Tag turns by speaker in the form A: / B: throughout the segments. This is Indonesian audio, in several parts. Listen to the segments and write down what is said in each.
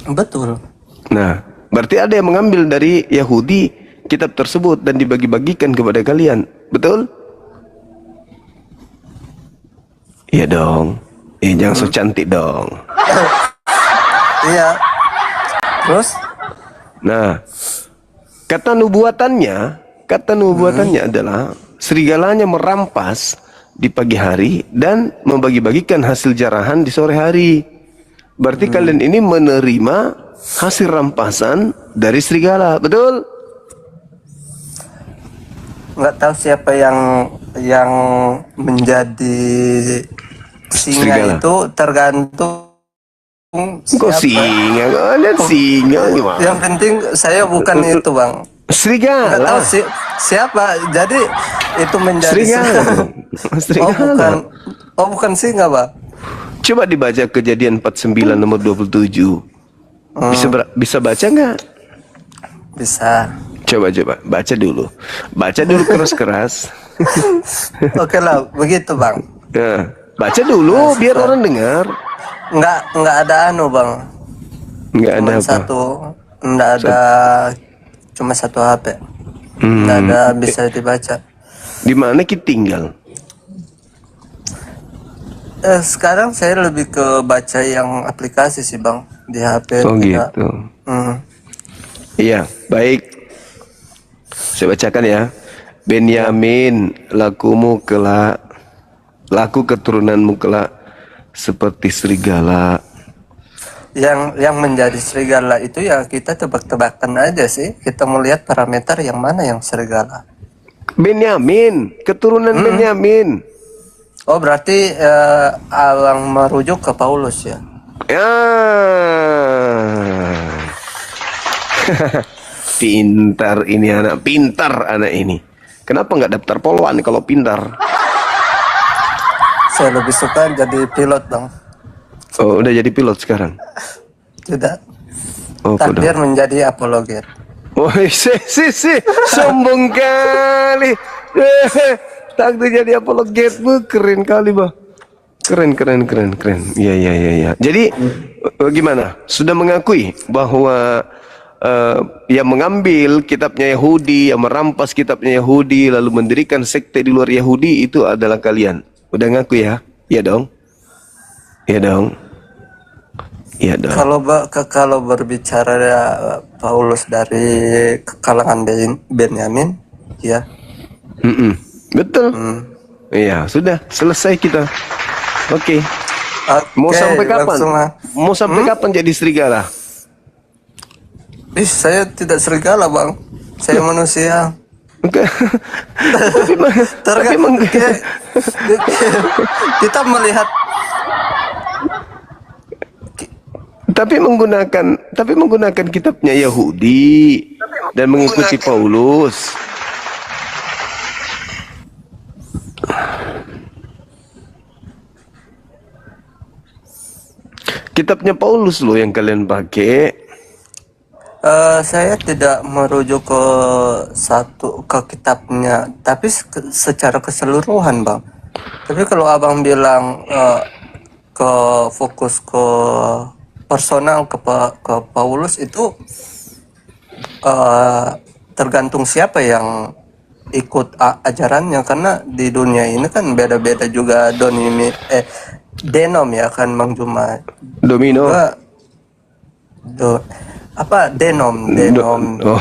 A: Betul.
B: Nah, berarti ada yang mengambil dari Yahudi kitab tersebut dan dibagi-bagikan kepada kalian. Betul? Iya dong. Jangan so cantik dong.
A: Iya. Terus?
B: Nah, kata nubuatannya adalah serigalanya merampas di pagi hari dan membagi-bagikan hasil jarahan di sore hari. Berarti kalian ini menerima hasil rampasan dari serigala, betul?
A: Nggak tahu siapa yang menjadi singa
B: Serigala.
A: itu tergantung
B: Kok
A: siapa.
B: singa? Kok lihat singa gimana?
A: Yang penting saya bukan itu, Bang. Nggak
B: Serigala.
A: tahu siapa. Jadi itu menjadi
B: Serigala.
A: Oh
B: Serigala.
A: bukan singa, Bang.
B: Coba dibaca Kejadian 49 nomor 27. Bisa baca nggak?
A: Bisa.
B: Coba baca dulu. Baca dulu keras-keras.
A: Oke lah, begitu, Bang.
B: Nah, baca dulu biar orang dengar.
A: Nggak ada anu, Bang.
B: Nggak ada
A: Cuma
B: apa.
A: nggak ada, cuma satu HP. Nggak ada bisa dibaca.
B: Di mana kita tinggal?
A: Sekarang saya lebih ke baca yang aplikasi sih, Bang, di HP.
B: Oh
A: tidak.
B: gitu.
A: Hmm.
B: Iya, baik. Saya bacakan ya. Benyamin, laku keturunanmu kelak seperti serigala.
A: Yang menjadi serigala itu ya kita tebak-tebakan aja sih. Kita melihat parameter yang mana yang serigala.
B: Benyamin, keturunan Benyamin.
A: Oh, berarti Abang merujuk ke Paulus ya?
B: Ya. Pintar ini anak, pintar anak ini. Kenapa nggak daftar poluan kalau pintar?
A: Saya lebih suka jadi pilot, Bang.
B: Oh, udah jadi pilot sekarang.
A: Tidak.
B: Oh,
A: Takdir
B: udah.
A: menjadi apologet.
B: Oh, sombong kali. Takdir jadi apologet, keren kali, bah. Keren. Iya. Jadi bagaimana? Sudah mengakui bahwa yang mengambil kitabnya Yahudi, yang merampas kitabnya Yahudi, lalu mendirikan sekte di luar Yahudi itu adalah kalian. Udah ngaku ya? Iya dong. Iya dong. Iya dong.
A: Kalau berbicara Paulus dari kalangan Benyamin, ya.
B: Betul. Iya, sudah selesai kita. Oke. Mau sampai kapan? Mau sampai kapan jadi serigala?
A: Saya tidak serigala, Bang. Saya manusia. Kita melihat
B: tapi menggunakan kitabnya Yahudi dan mengikuti Paulus. Kitabnya Paulus loh yang kalian pakai.
A: Saya tidak merujuk ke kitabnya, tapi secara keseluruhan, Bang. Tapi kalau Abang bilang ke fokus ke personal ke Paulus itu tergantung siapa yang ikut ajarannya, karena di dunia ini kan beda-beda juga denom ya kan, Bang Juma.
B: Domino.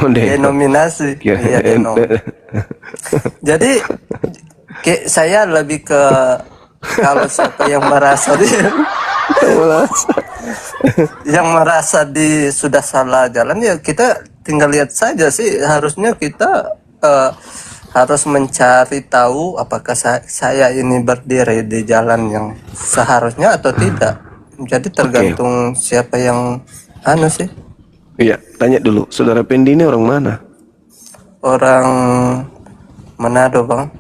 A: Denominasi. Iya, denom. Jadi saya lebih ke kalau siapa yang merasa sudah salah jalan, ya kita tinggal lihat saja sih. Harusnya kita harus mencari tahu apakah saya ini berdiri di jalan yang seharusnya atau tidak. Jadi tergantung siapa yang sih.
B: Iya, tanya dulu, saudara Pendi ini orang mana?
A: Orang Manado, Bang.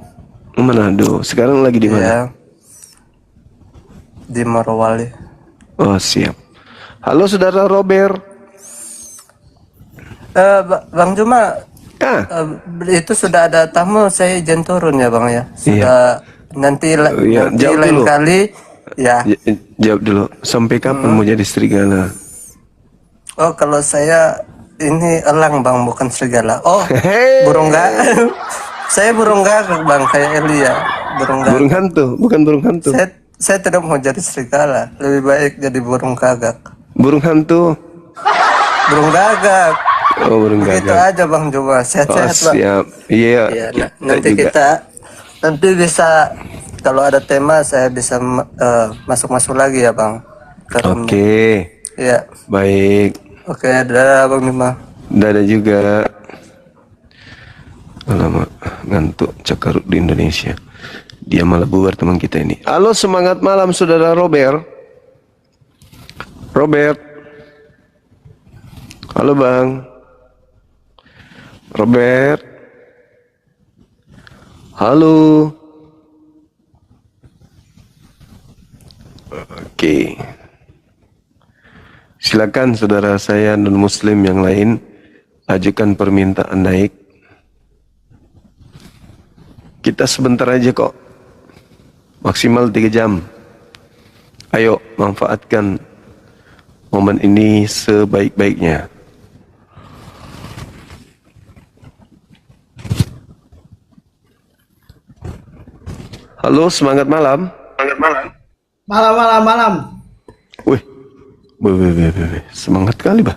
B: Manado. Sekarang lagi di mana?
A: Ya, di Morowali.
B: Oh, siap. Halo saudara Robert.
A: Bang Juma, itu sudah ada tamu, saya izin turun ya, Bang ya. Sudah. Nanti lain kali ya.
B: Jawab dulu. Sampai kapan mau jadi serigala?
A: Oh, kalau saya ini elang bang, bukan serigala. Oh,
B: Hei,
A: burung gagak. Saya burung gagak bang, kayak Elia. Burung
B: burung
A: gagak.
B: hantu, bukan burung hantu.
A: Saya tidak mau jadi serigala. Lebih baik jadi burung gagak.
B: Burung hantu.
A: Burung gagak.
B: Oh, burung
A: Begitu
B: gagak.
A: aja bang Juma.
B: Oh,
A: Sehat-sehat bang.
B: siap. Iya.
A: Iya,
B: Saya
A: nanti
B: juga.
A: nanti bisa kalau ada tema saya bisa masuk-masuk lagi ya bang ke roomnya.
B: Oke.
A: Iya.
B: Baik.
A: Oke, dadah bang Juma.
B: Dadah juga. Alamak, ngantuk cakaruk di Indonesia. Dia malah bubar teman kita ini. Halo, semangat malam saudara Robert. Robert. Halo bang. Robert. Halo. Oke. Silakan saudara saya non muslim yang lain ajukan permintaan naik. Kita sebentar aja kok. Maksimal 3 jam. Ayo manfaatkan momen ini sebaik-baiknya. Halo, semangat malam. Semangat malam.
C: Malam.
B: Wih, semangat kali bah.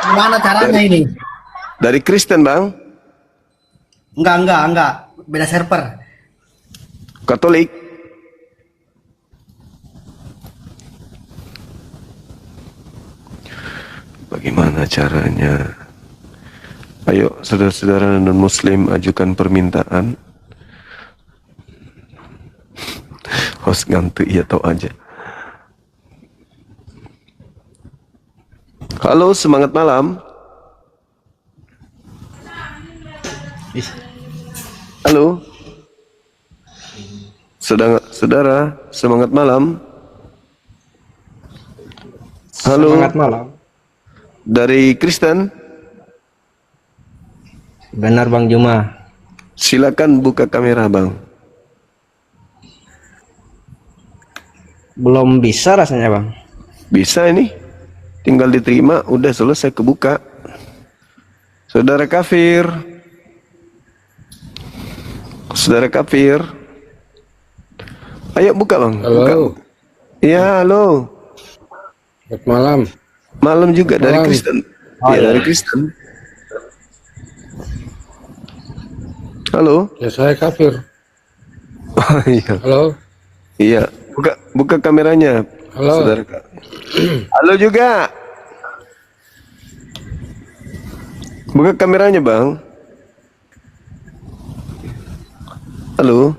C: Gimana caranya ini?
B: Dari Kristen bang,
C: Enggak. Beda server.
B: Katolik. Bagaimana caranya? Ayo saudara-saudara non-muslim ajukan permintaan. Host ngantuk ya tahu aja. Halo, semangat malam. Halo. Saudara, semangat malam. Halo.
D: Semangat malam.
B: Dari Kristen,
D: Benar Bang Juma.
B: silakan buka kamera bang.
D: Belum bisa rasanya Bang.
B: Bisa ini, tinggal diterima, udah selesai kebuka. Saudara kafir, ayo buka bang.
E: Halo.
B: Buka. Ya halo.
E: Selamat malam.
B: Malam juga dari
E: Malam.
B: Kristen. Ya dari Kristen. Halo.
E: Ya saya kafir.
B: Oh, iya.
E: Halo.
B: Iya. Buka kameranya.
E: Halo.
B: Saudara. Halo juga. Buka kameranya bang. Halo.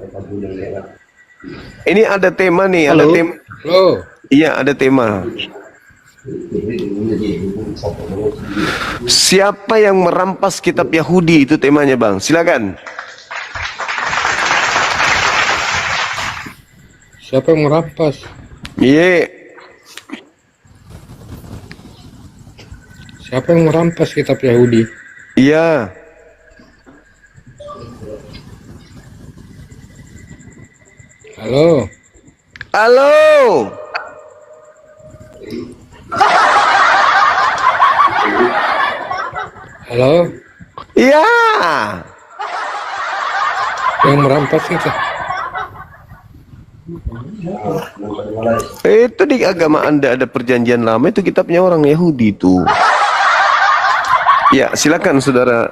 B: Ini ada tema nih. Ada
D: Halo.
B: tema.
E: Halo.
B: Iya ada tema. Siapa yang merampas kitab Yahudi, itu temanya bang. Silakan.
E: Siapa yang merampas?
B: Iya.
E: Siapa yang merampas kitab Yahudi?
B: Iya.
E: Halo.
B: Halo.
E: Halo.
B: Iya.
E: Yang merampas itu.
B: Itu di agama Anda ada perjanjian lama, itu kitabnya orang Yahudi itu. Ya, silakan saudara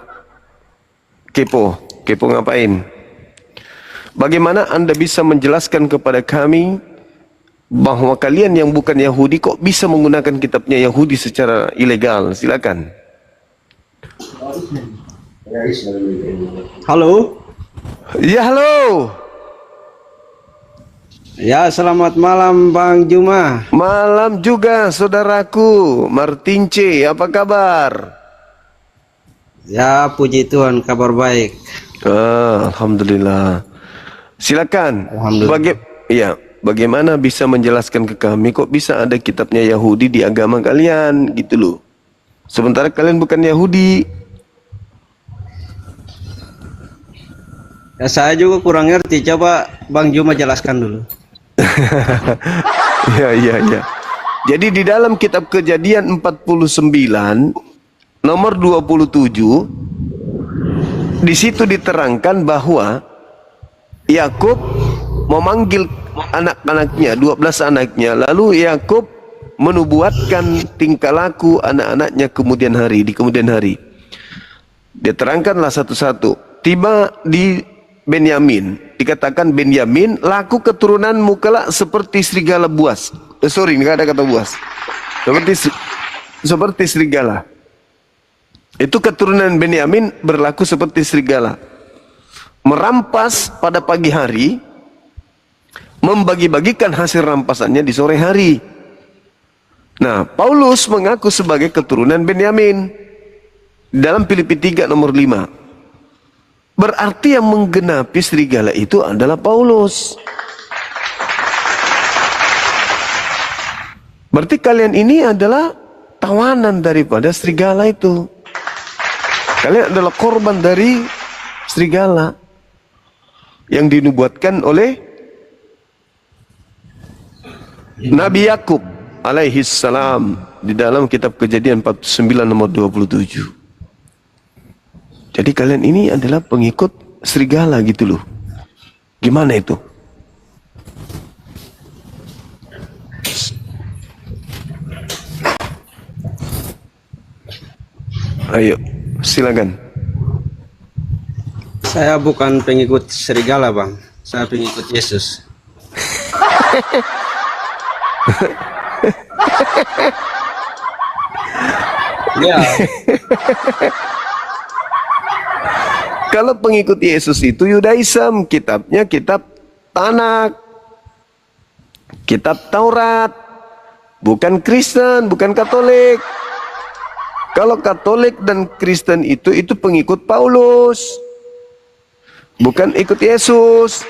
B: kepo. Kepo ngapain? Bagaimana Anda bisa menjelaskan kepada kami bahwa kalian yang bukan Yahudi kok bisa menggunakan kitabnya Yahudi secara ilegal? Silakan.
D: Halo.
B: Ya, halo.
D: Ya, selamat malam Bang Juma.
B: Malam juga saudaraku Martin C. Apa kabar?
D: Ya, puji Tuhan, kabar baik.
B: Alhamdulillah. Silakan.
D: Alhamdulillah.
B: Bagaimana bisa menjelaskan ke kami kok bisa ada kitabnya Yahudi di agama kalian gitu loh. Sementara kalian bukan Yahudi.
D: Ya, saya juga kurang ngerti. Coba Bang Juma jelaskan dulu.
B: Iya. Jadi di dalam kitab Kejadian 49 nomor 27 di situ diterangkan bahwa Yakub memanggil anak-anaknya, 12 anaknya, lalu Yakub menubuatkan tingkah laku anak-anaknya di kemudian hari. Dia terangkanlah satu-satu. Tiba di Benyamin, dikatakan Benyamin, laku keturunanmu kelak seperti serigala buas. Nggak ada kata buas. Seperti serigala. Itu keturunan Benyamin berlaku seperti serigala. Merampas pada pagi hari, membagi-bagikan hasil rampasannya di sore hari. Nah, Paulus mengaku sebagai keturunan Benyamin dalam Filipi 3 nomor 5. Berarti yang menggenapi serigala itu adalah Paulus. Berarti kalian ini adalah tawanan daripada serigala itu. Kalian adalah korban dari serigala yang dinubuatkan oleh Nabi Yakub alaihi salam di dalam kitab Kejadian 49 nomor 27. Jadi kalian ini adalah pengikut serigala gitu loh. Gimana itu? Ayo, silakan.
D: Saya bukan pengikut serigala, Bang. Saya pengikut Yesus. Ya,
B: Kalau pengikut Yesus itu Yudaism, kitabnya kitab Tanak, kitab Taurat, bukan Kristen, bukan Katolik. Kalau Katolik dan Kristen itu pengikut Paulus, bukan ikut Yesus,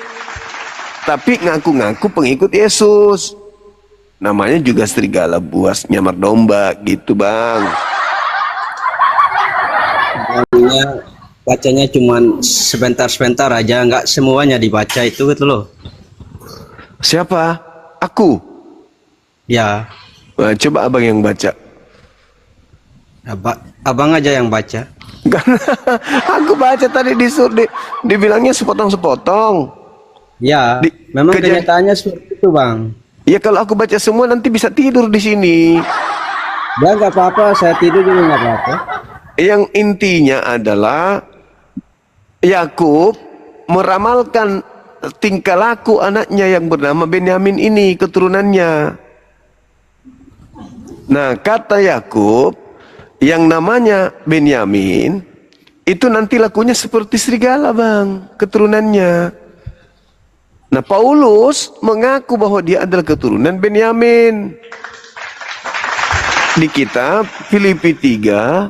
B: tapi ngaku-ngaku pengikut Yesus. Namanya juga serigala buas nyamar domba gitu, Bang.
D: bacanya cuman sebentar-sebentar aja, nggak semuanya dibaca itu gitu loh.
B: Siapa? Aku.
D: Ya,
B: Nah, coba abang yang baca.
D: abang aja yang baca.
B: Karena aku baca tadi dibilangnya sepotong-sepotong.
D: Ya, memang kenyataannya seperti itu, Bang.
B: Ya kalau aku baca semua nanti bisa tidur di sini.
D: Ya nggak apa-apa, saya tidur juga nggak apa-apa.
B: Yang intinya adalah Yakub meramalkan tingkah laku anaknya yang bernama Benyamin ini, keturunannya. Nah, kata Yakub, yang namanya Benyamin itu nanti lakunya seperti serigala, Bang, keturunannya. Nah, Paulus mengaku bahwa dia adalah keturunan Benyamin. Di kitab Filipi 3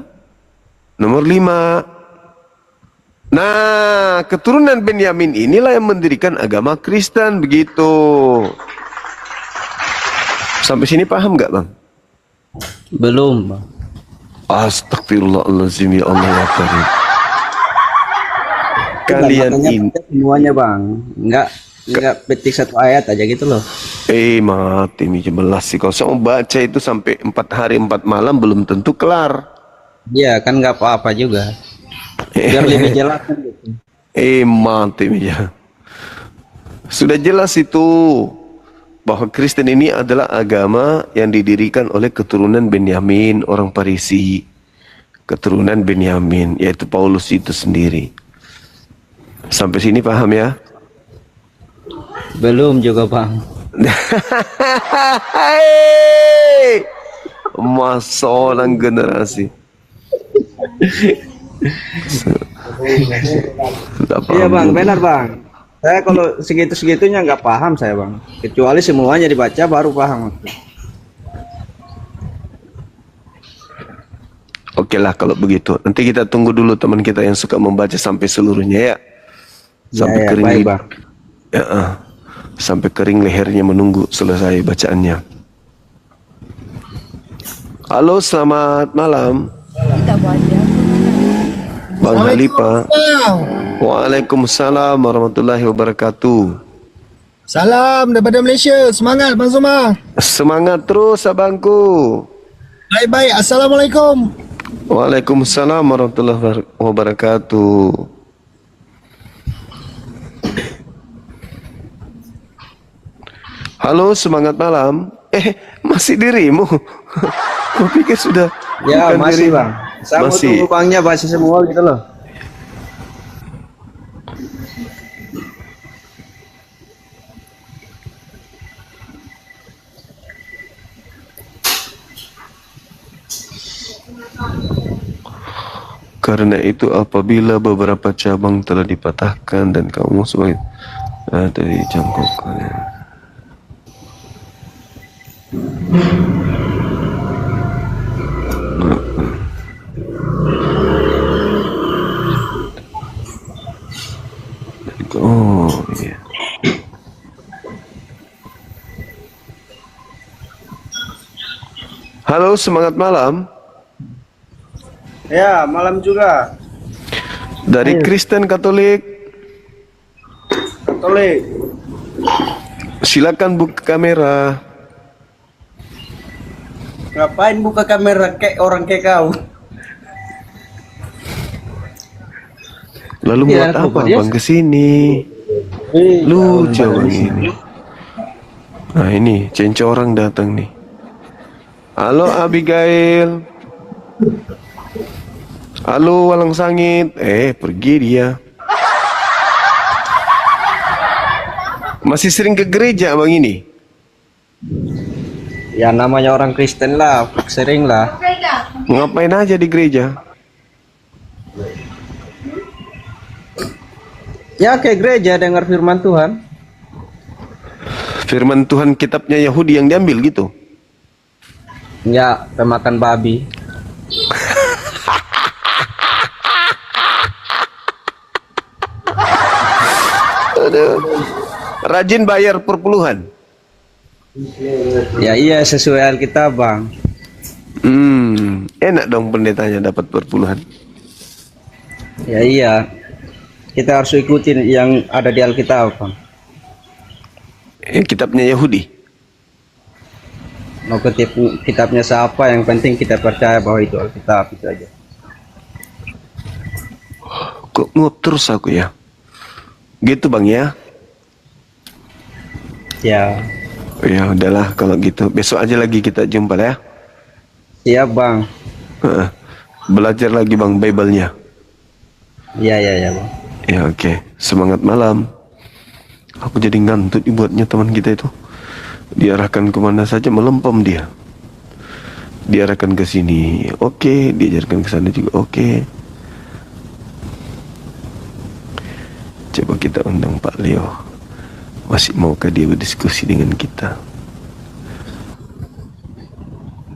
B: nomor 5. Nah, keturunan Benyamin inilah yang mendirikan agama Kristen, begitu. Sampai sini paham nggak, Bang?
D: Belum, Bang.
B: Astagfirullahaladzim, ya Allah ya Karim. Kalian
D: Makanya
B: ini
D: baca semuanya, Bang. Nggak petik satu ayat aja gitu loh.
B: mati mi jelas sih. Kalau saya mau baca itu sampai 4 hari 4 malam belum tentu kelar.
D: Iya, kan nggak apa-apa juga. Biar lebih jelas kan gitu.
B: Mati mi ya. Sudah jelas itu bahwa Kristen ini adalah agama yang didirikan oleh keturunan Benyamin, orang Farisi. Keturunan Benyamin, yaitu Paulus itu sendiri. Sampai sini paham ya?
D: Belum juga, Bang.
B: Masa orang generasi.
D: Iya, Bang, benar, Bang. Saya kalau segitu-segitunya nggak paham saya, Bang. Kecuali semuanya dibaca baru paham.
B: Oke lah kalau begitu. Nanti kita tunggu dulu teman kita yang suka membaca sampai seluruhnya ya. Sampai kering.
D: Baik, Bang.
B: Ya, sampai kering lehernya menunggu selesai bacaannya. Halo, selamat malam. Bang Halifa. Waalaikumsalam warahmatullahi wabarakatuh.
C: Salam daripada Malaysia. Semangat Bang Zuma.
B: Semangat terus abangku.
C: Baik-baik. Assalamualaikum.
B: Waalaikumsalam warahmatullahi wabarakatuh. Halo, semangat malam. Masih dirimu? Kau pikir sudah
D: Ya,
B: bukan
D: masih
B: dirimu?
D: bang. Saya mau
B: Masih.
D: tunggu bangnya baca semua gitu loh.
B: Karena itu apabila beberapa cabang telah dipatahkan dan kamu sebagai dari cangkokannya. Oh iya. Halo, semangat malam.
D: Ya, malam juga.
B: Dari Kristen Katolik.
D: Katolik.
B: Silakan buka kamera.
D: Ngapain buka kamera kayak orang kayak kau?
B: Lalu
D: Iya,
B: buat apa
D: buka dia.
B: bang kesini? Lucu bang ini. Nah ini cenco orang datang nih. Halo Abigail. Halo Walang Sangit. Pergi dia. Masih sering ke gereja bang ini?
D: Ya namanya orang Kristen lah, sering lah.
B: Ngapain aja di gereja?
D: Ya ke gereja dengar firman Tuhan.
B: Firman Tuhan kitabnya Yahudi yang diambil gitu?
D: Ya, pemakan babi.
B: Aduh. Rajin bayar perpuluhan.
D: Ya iya sesuai Alkitab bang.
B: Enak dong pendetanya dapat perpuluhan.
D: Ya iya. Kita harus ikutin yang ada di Alkitab bang.
B: Kitabnya Yahudi.
D: Mau kitabnya siapa, yang penting kita percaya bahwa itu Alkitab itu aja.
B: Kok nguap terus aku ya? Gitu bang ya?
D: Ya.
B: Ya udahlah kalau gitu. Besok aja lagi kita jumpa ya.
D: Siap bang.
B: Belajar lagi bang Bible-nya.
D: Ya bang.
B: Ya oke. Semangat malam. Aku jadi ngantuk dibuatnya teman kita itu. Diarahkan kemana saja melempem dia. Diarahkan ke sini, oke. Diajarkan ke sana juga, oke. Coba kita undang Pak Leo. Masih maukah dia berdiskusi dengan kita?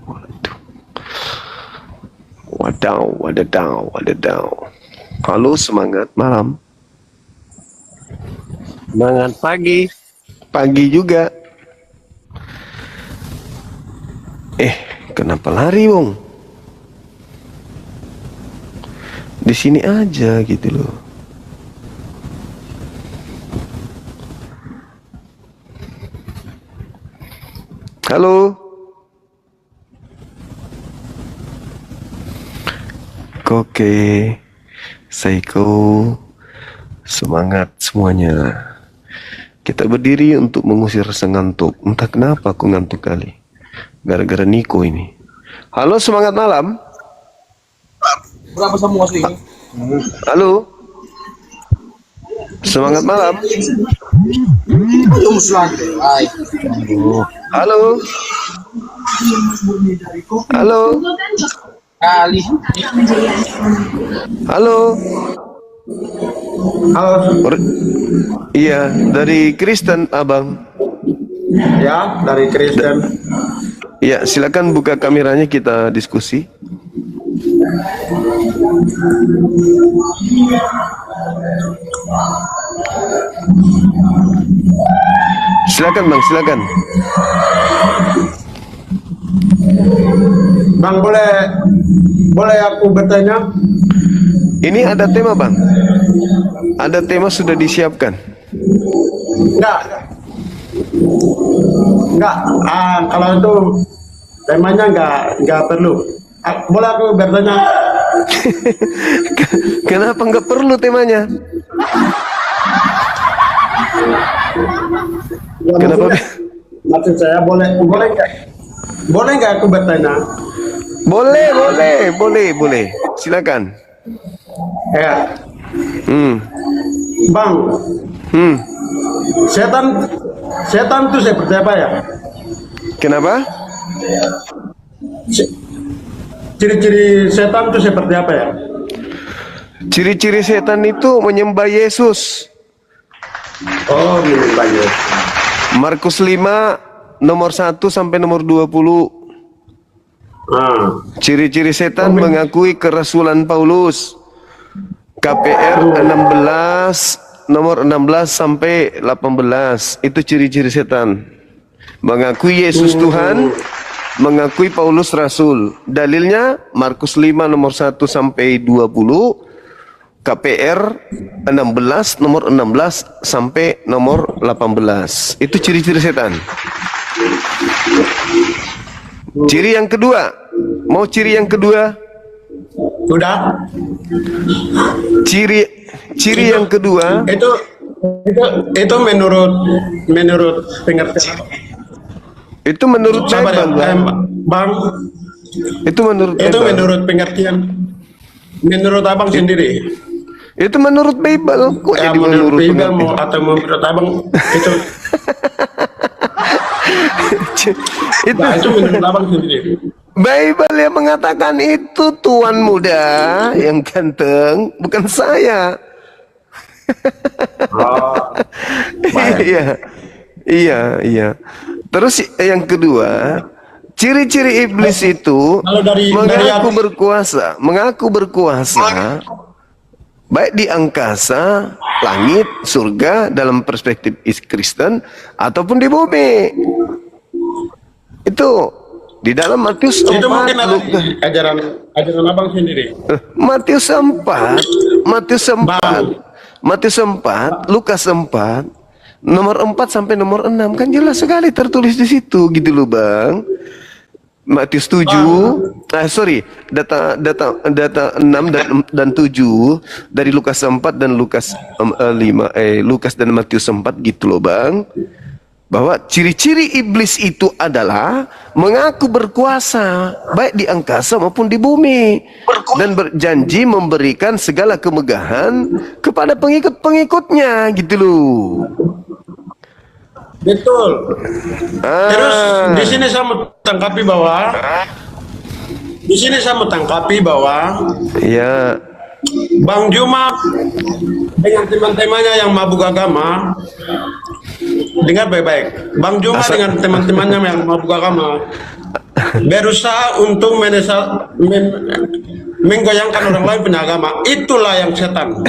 B: Waduh. Wadaw. Halo, semangat malam. Semangat pagi. Pagi juga. Kenapa lari, Wong? Di sini aja gitu loh. Halo. Oke. Saiko. Semangat semuanya. Kita berdiri untuk mengusir rasa ngantuk. Entah kenapa aku ngantuk kali. Gara-gara Niko ini. Halo, semangat malam.
D: Berapa semua sih?
B: Halo. Semangat malam. Halo. Halo.
D: Kali.
B: Halo. Iya, dari Kristen, Abang.
F: Ya, dari Kristen.
B: Ya, silakan buka kameranya kita diskusi. Silakan Bang, silakan.
F: Bang, boleh aku bertanya?
B: Ini ada tema Bang. Ada tema sudah disiapkan.
F: Enggak. Enggak, kalau itu temanya enggak perlu. Boleh aku bertanya?
B: Kenapa nggak perlu temanya?
F: Ya,
B: Kenapa?
F: maksud saya boleh nggak aku bertanya?
B: Boleh. Silakan.
F: Ya,
B: Hmm.
F: Bang,
B: Hmm.
F: setan itu seperti apa ya?
B: Kenapa?
F: Ciri-ciri setan itu seperti apa ya?
B: Ciri-ciri setan itu menyembah Yesus.
F: Oh, menyembah Yesus.
B: Markus 5 nomor 1 sampai nomor 20. Ciri-ciri setan mengakui kerasulan Paulus. KPR 16 nomor 16 sampai 18. Itu ciri-ciri setan. Mengakui Yesus Tuhan, mengakui Paulus rasul. Dalilnya Markus 5 nomor 1 sampai 20. KPR 16 nomor 16 sampai nomor 18. Itu ciri-ciri setan. Ciri yang kedua. Mau ciri yang kedua?
F: Udah?
B: Ciri yang kedua.
F: Itu menurut pengertian.
B: Itu menurut
F: Sabar ya,
B: Bible,
F: Bang.
B: Itu menurut
F: Itu
B: Bible.
F: menurut pengertian. Menurut abang sendiri.
B: Itu menurut Bible. Kok
F: Ya,
B: jadi
F: menurut Bible
B: pengertian?
F: atau menurut abang itu.
B: Itu
F: Nah, itu menurut abang sendiri.
B: Bible yang mengatakan itu tuan muda yang ganteng, bukan saya. Iya. Terus yang kedua, ciri-ciri iblis itu
F: Kalau dari
B: mengaku berkuasa, baik di angkasa, langit, surga dalam perspektif Kristen ataupun di bumi. Itu di dalam Matius 4.
F: Itu mungkin ada ajaran abang sendiri.
B: Matius 4, Lukas 4, nomor 4 sampai nomor 6 kan jelas sekali tertulis di situ gitu loh, Bang. Matius 7, data 6 dan 7 dari Lukas 4 dan Lukas 5, Lukas dan Matius 4 gitu loh, Bang. Bahwa ciri-ciri iblis itu adalah mengaku berkuasa baik di angkasa maupun di bumi dan berjanji memberikan segala kemegahan kepada pengikut-pengikutnya gitu loh.
F: Betul. Terus di sini saya mau tangkapi bahwa
B: Ya,
F: Bang Juma dengan teman-temannya yang mabuk agama, dengar baik-baik. Bang Juma dengan teman-temannya yang mabuk agama berusaha untuk menggoyangkan orang lain punya agama. Itulah yang setan.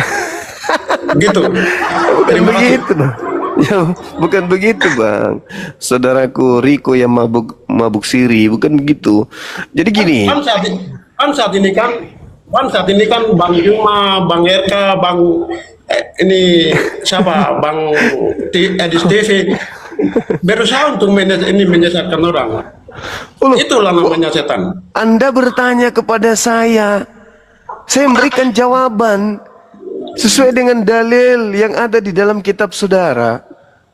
F: Gitu.
B: bukan
F: Terima kasih.
B: begitu, Bang. Ya, bukan begitu, Bang. Saudaraku Riko yang mabuk siri, bukan begitu. Jadi gini.
F: Kan saat ini kan Bang Juma, Bang RK, Bang ini siapa, Bang Edis TV berusaha untuk menyesatkan orang. Itulah namanya setan.
B: Anda bertanya kepada saya memberikan jawaban sesuai dengan dalil yang ada di dalam kitab saudara.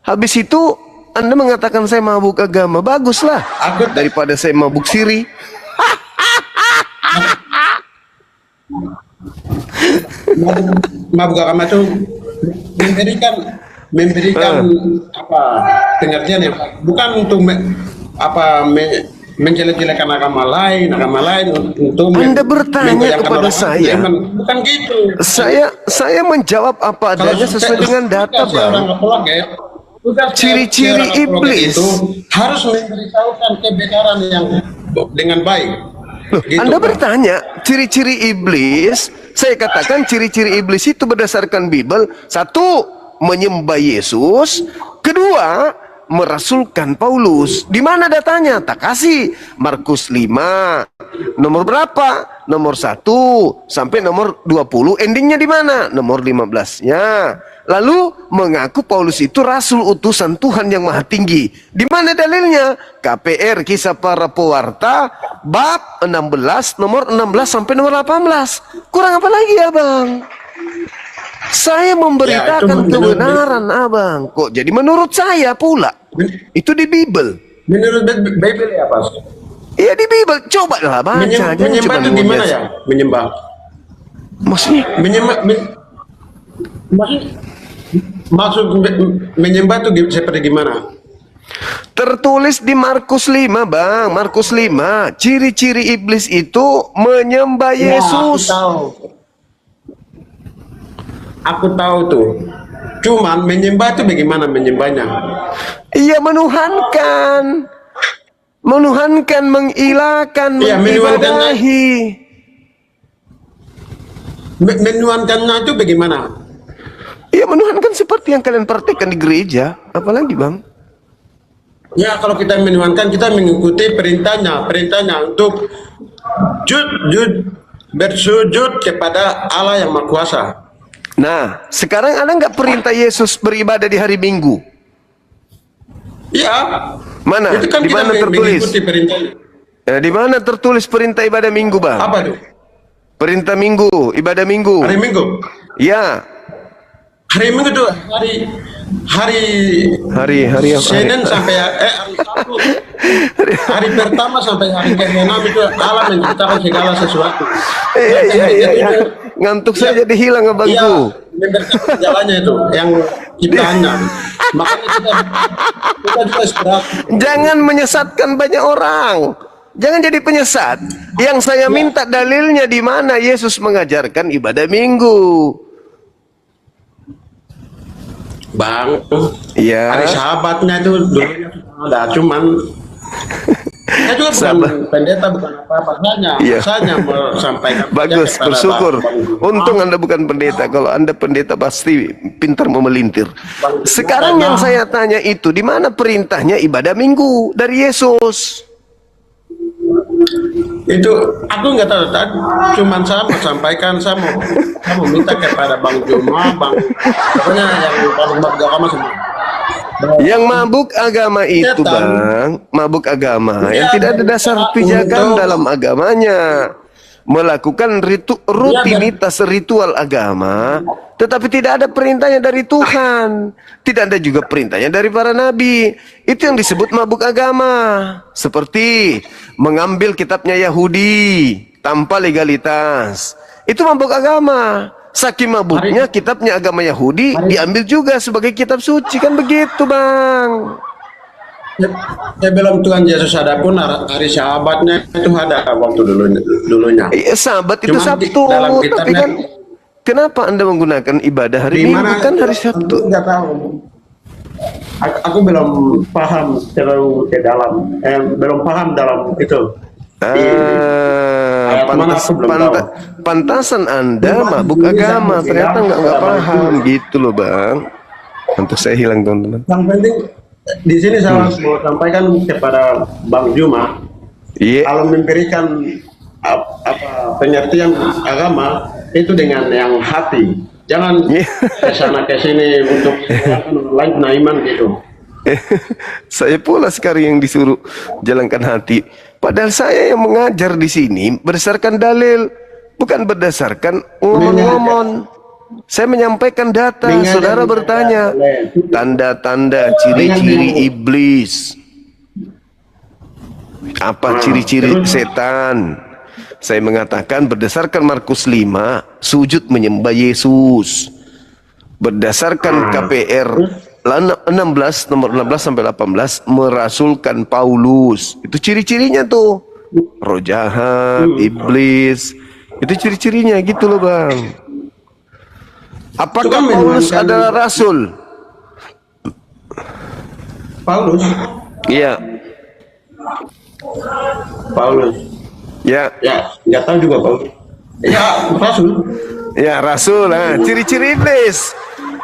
B: Habis itu Anda mengatakan saya mabuk agama. Baguslah, daripada saya mabuk siri.
F: Mabuk agama itu memberikan apa pengertian yang bukan untuk menjelek-jelekan agama lain untuk
B: Anda bertanya kepada saya.
F: Bukan gitu.
B: Saya menjawab apa adanya sesuai dengan data, Bang. Ciri-ciri iblis
F: itu harus memberitahukan kebenaran yang dengan baik. Gitu,
B: Anda bertanya ciri-ciri iblis. Saya katakan ciri-ciri iblis itu berdasarkan Bible. Satu, menyembah Yesus. Kedua, merasulkan Paulus. Di mana datanya? Tak kasih. Markus 5. Nomor berapa? Nomor 1 sampai nomor 20. Endingnya di mana? Nomor 15-nya. Lalu mengaku Paulus itu rasul utusan Tuhan yang Maha Tinggi. Di mana dalilnya? KPR, Kisah Para Pewarta, bab 16, nomor 16 sampai nomor 18. Kurang apa lagi, Abang? Saya memberitakan kebenaran, Abang. Kok jadi menurut saya pula? Itu di Bible.
F: Menurut Bible ya, Pak?
B: Iya di Bible. Coba lah baca.
F: Menyembah itu gimana ya? Menyembah.
B: Maksudnya?
F: Maksud menyembah itu seperti gimana?
B: Tertulis di Markus 5, Bang. Markus 5. Ciri-ciri iblis itu menyembah Yesus.
F: Aku tahu tuh. Cuman menyembah itu bagaimana menyembahnya?
B: Iya, menuhankan. Menuhankan, mengilahkan,
F: Iya,
B: mengibadahi.
F: Menuhankannya itu bagaimana?
B: Iya, menuhankan seperti yang kalian praktekkan di gereja. Apalagi, Bang?
F: Ya, kalau kita menuhankan, kita mengikuti perintahnya untuk bersujud kepada Allah yang Maha Kuasa.
B: Nah, sekarang ada nggak perintah Yesus beribadah di hari Minggu?
F: Ya.
B: Mana?
F: Itu kan
B: Di
F: kita
B: mana tertulis?
F: mengikuti perintahnya.
B: Di mana tertulis perintah ibadah Minggu, Bang?
F: Apa itu?
B: Perintah Minggu, ibadah Minggu.
F: Hari Minggu.
B: Ya.
F: Hari Minggu itu hari
B: apa?
F: Senin sampai hari Sabtu. Hari pertama sampai hari ke-6 itu Allah menciptakan segala sesuatu.
B: Iya. Ngantuk saya jadi hilang,
F: Iya,
B: Abangku.
F: memberkati jalannya itu yang ciptaannya. Makanya kita juga istirahat.
B: Jangan menyesatkan banyak orang. Jangan jadi penyesat. Yang saya minta dalilnya di mana Yesus mengajarkan ibadah Minggu.
F: Bang,
B: Iya.
F: hari sahabatnya itu dulunya ada, cuman saya juga bukan pendeta, bukan apa-apa, hanya mau sampaikan.
B: Bagus,
F: kepada
B: bersyukur.
F: Bang.
B: Untung Anda bukan pendeta. Kalau Anda pendeta pasti pintar memelintir. Sekarang yang saya tanya itu, di mana perintahnya ibadah Minggu dari Yesus?
F: Itu aku nggak tahu, cuman saya mau sampaikan, saya mau minta kepada Bang Juma, pokoknya yang mabuk agama semua.
B: Yang mabuk agama itu, Bang, mabuk agama yang tidak ada dasar pijakan dalam agamanya, melakukan rutinitas ritual agama, tetapi tidak ada perintahnya dari Tuhan, tidak ada juga perintahnya dari para nabi. Itu yang disebut mabuk agama. Seperti mengambil kitabnya Yahudi tanpa legalitas, itu mabuk agama. Saking mabuknya kitabnya agama Yahudi diambil juga sebagai kitab suci, kan begitu, Bang?
F: Belum Tuhan Yesus ada pun hari sahabatnya itu ada waktu dulunya.
B: Iya, sahabat itu
F: Cuman
B: Sabtu,
F: dalam
B: tapi
F: kitabnya,
B: kan kenapa Anda menggunakan ibadah hari Minggu, kan hari Sabtu?
F: Nggak tahu. Aku belum paham terlalu ke dalam, belum paham dalam itu.
B: Pantasan Anda mabuk agama, ternyata nggak paham gitu loh, Bang. Untuk saya hilang, teman-teman.
F: Yang penting di sini saya mau sampaikan kepada Bang Juma, kalau memberikan pengertian agama itu dengan yang hati, jangan ke sana ke sini untuk lain iman gitu.
B: Saya pula sekarang yang disuruh jalankan hati. Padahal saya yang mengajar di sini berdasarkan dalil, bukan berdasarkan ngomong-ngomong. Saya menyampaikan data. Saudara bertanya, tanda-tanda ciri-ciri iblis. Apa ciri-ciri setan? Saya mengatakan berdasarkan Markus 5, sujud menyembah Yesus. Berdasarkan KPR 16, nomor 16 sampai 18, merasulkan Paulus. Itu ciri-cirinya tuh. Roh jahat, iblis. Itu ciri-cirinya gitu loh, Bang. Apakah Paulus adalah rasul?
F: Paulus?
B: Iya.
F: Paulus.
B: Ya.
F: Ya, nggak tahu juga Paulus. Ya, rasul.
B: Ya, rasul. Nah, ciri-ciri iblis.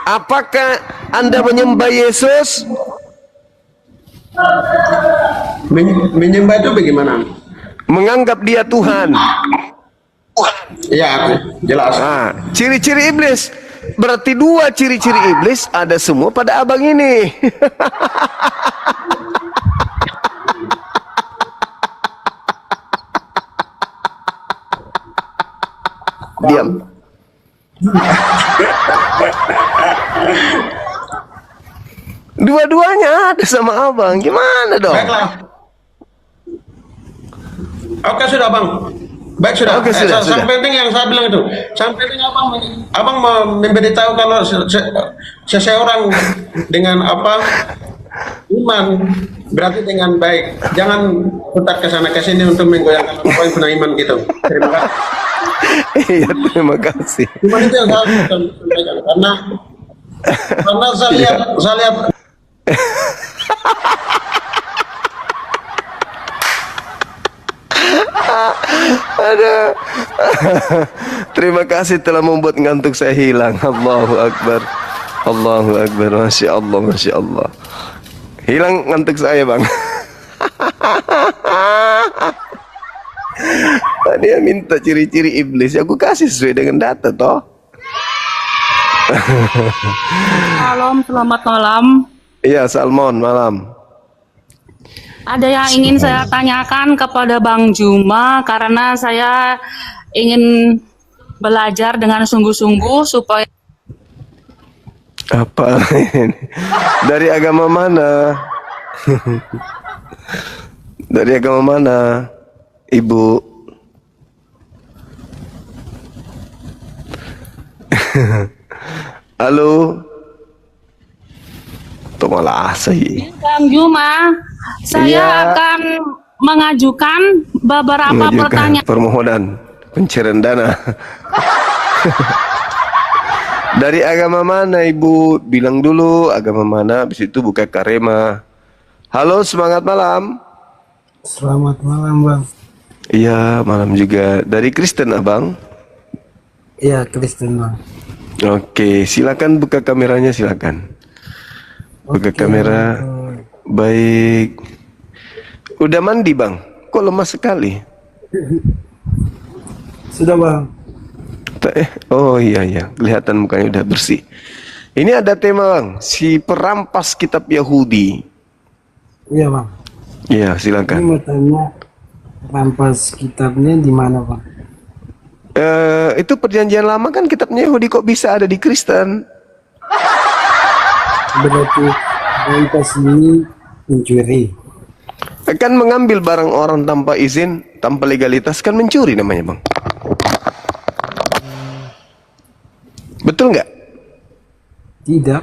B: Apakah Anda menyembah Yesus?
F: Menyembah itu bagaimana?
B: Menganggap dia Tuhan.
F: Iya, jelas.
B: Nah, ciri-ciri iblis. Berarti dua ciri-ciri iblis ada semua pada abang ini. Diam. Dua-duanya ada sama abang. Gimana dong?
F: Baiklah. Oke sudah bang. Baik sudah.
B: Oke, sudah, sudah.
F: Yang penting yang saya bilang itu. Yang penting abang mau memberitahu kalau seseorang dengan apa iman berarti dengan baik. Jangan putar ke sana ke sini untuk menggoyangkan orang yang punya iman gitu. Terima kasih.
B: Iya, terima kasih.
F: Cuma itu yang saya sampaikan karena saya lihat
B: Ada. Terima kasih telah membuat ngantuk saya hilang. Allahu Akbar. Allahu Akbar. Masya Allah, Masya Allah. Hilang ngantuk saya, bang. Dia minta ciri-ciri iblis. Aku kasih sesuai dengan data, toh.
G: Salam, selamat malam.
B: Iya, Salmon, malam.
G: Ada yang ingin saya tanyakan kepada Bang Juma karena saya ingin belajar dengan sungguh-sungguh supaya
B: Apa ini? Dari agama mana? Dari agama mana, Ibu? Halo? Tuh malah asih.
G: Bang Juma, saya
B: Iya.
G: akan mengajukan beberapa pertanyaan.
B: Permohonan pencairan dana. Dari agama mana, Ibu? Bilang dulu agama mana, habis itu buka karema. Halo, semangat malam.
C: Selamat malam bang.
B: Iya, malam juga. Dari Kristen, Abang?
C: Iya Kristen bang.
B: Oke, silakan buka kameranya, silakan. Buka kamera. Baik. Udah mandi, Bang? Kok lemas sekali?
C: Sudah bang.
B: Oh iya, kelihatan mukanya udah bersih. Ini ada tema, Bang, si perampas kitab Yahudi.
C: Iya bang.
B: Iya,
C: Ini
B: silakan.
C: mau tanya rampas kitabnya di mana bang?
B: Itu perjanjian lama kan kitabnya Yahudi, kok bisa ada di Kristen?
C: Berarti rampas ini mencuri.
B: Kan mengambil barang orang tanpa izin, tanpa legalitas, kan mencuri namanya, Bang. Betul nggak?
C: Tidak.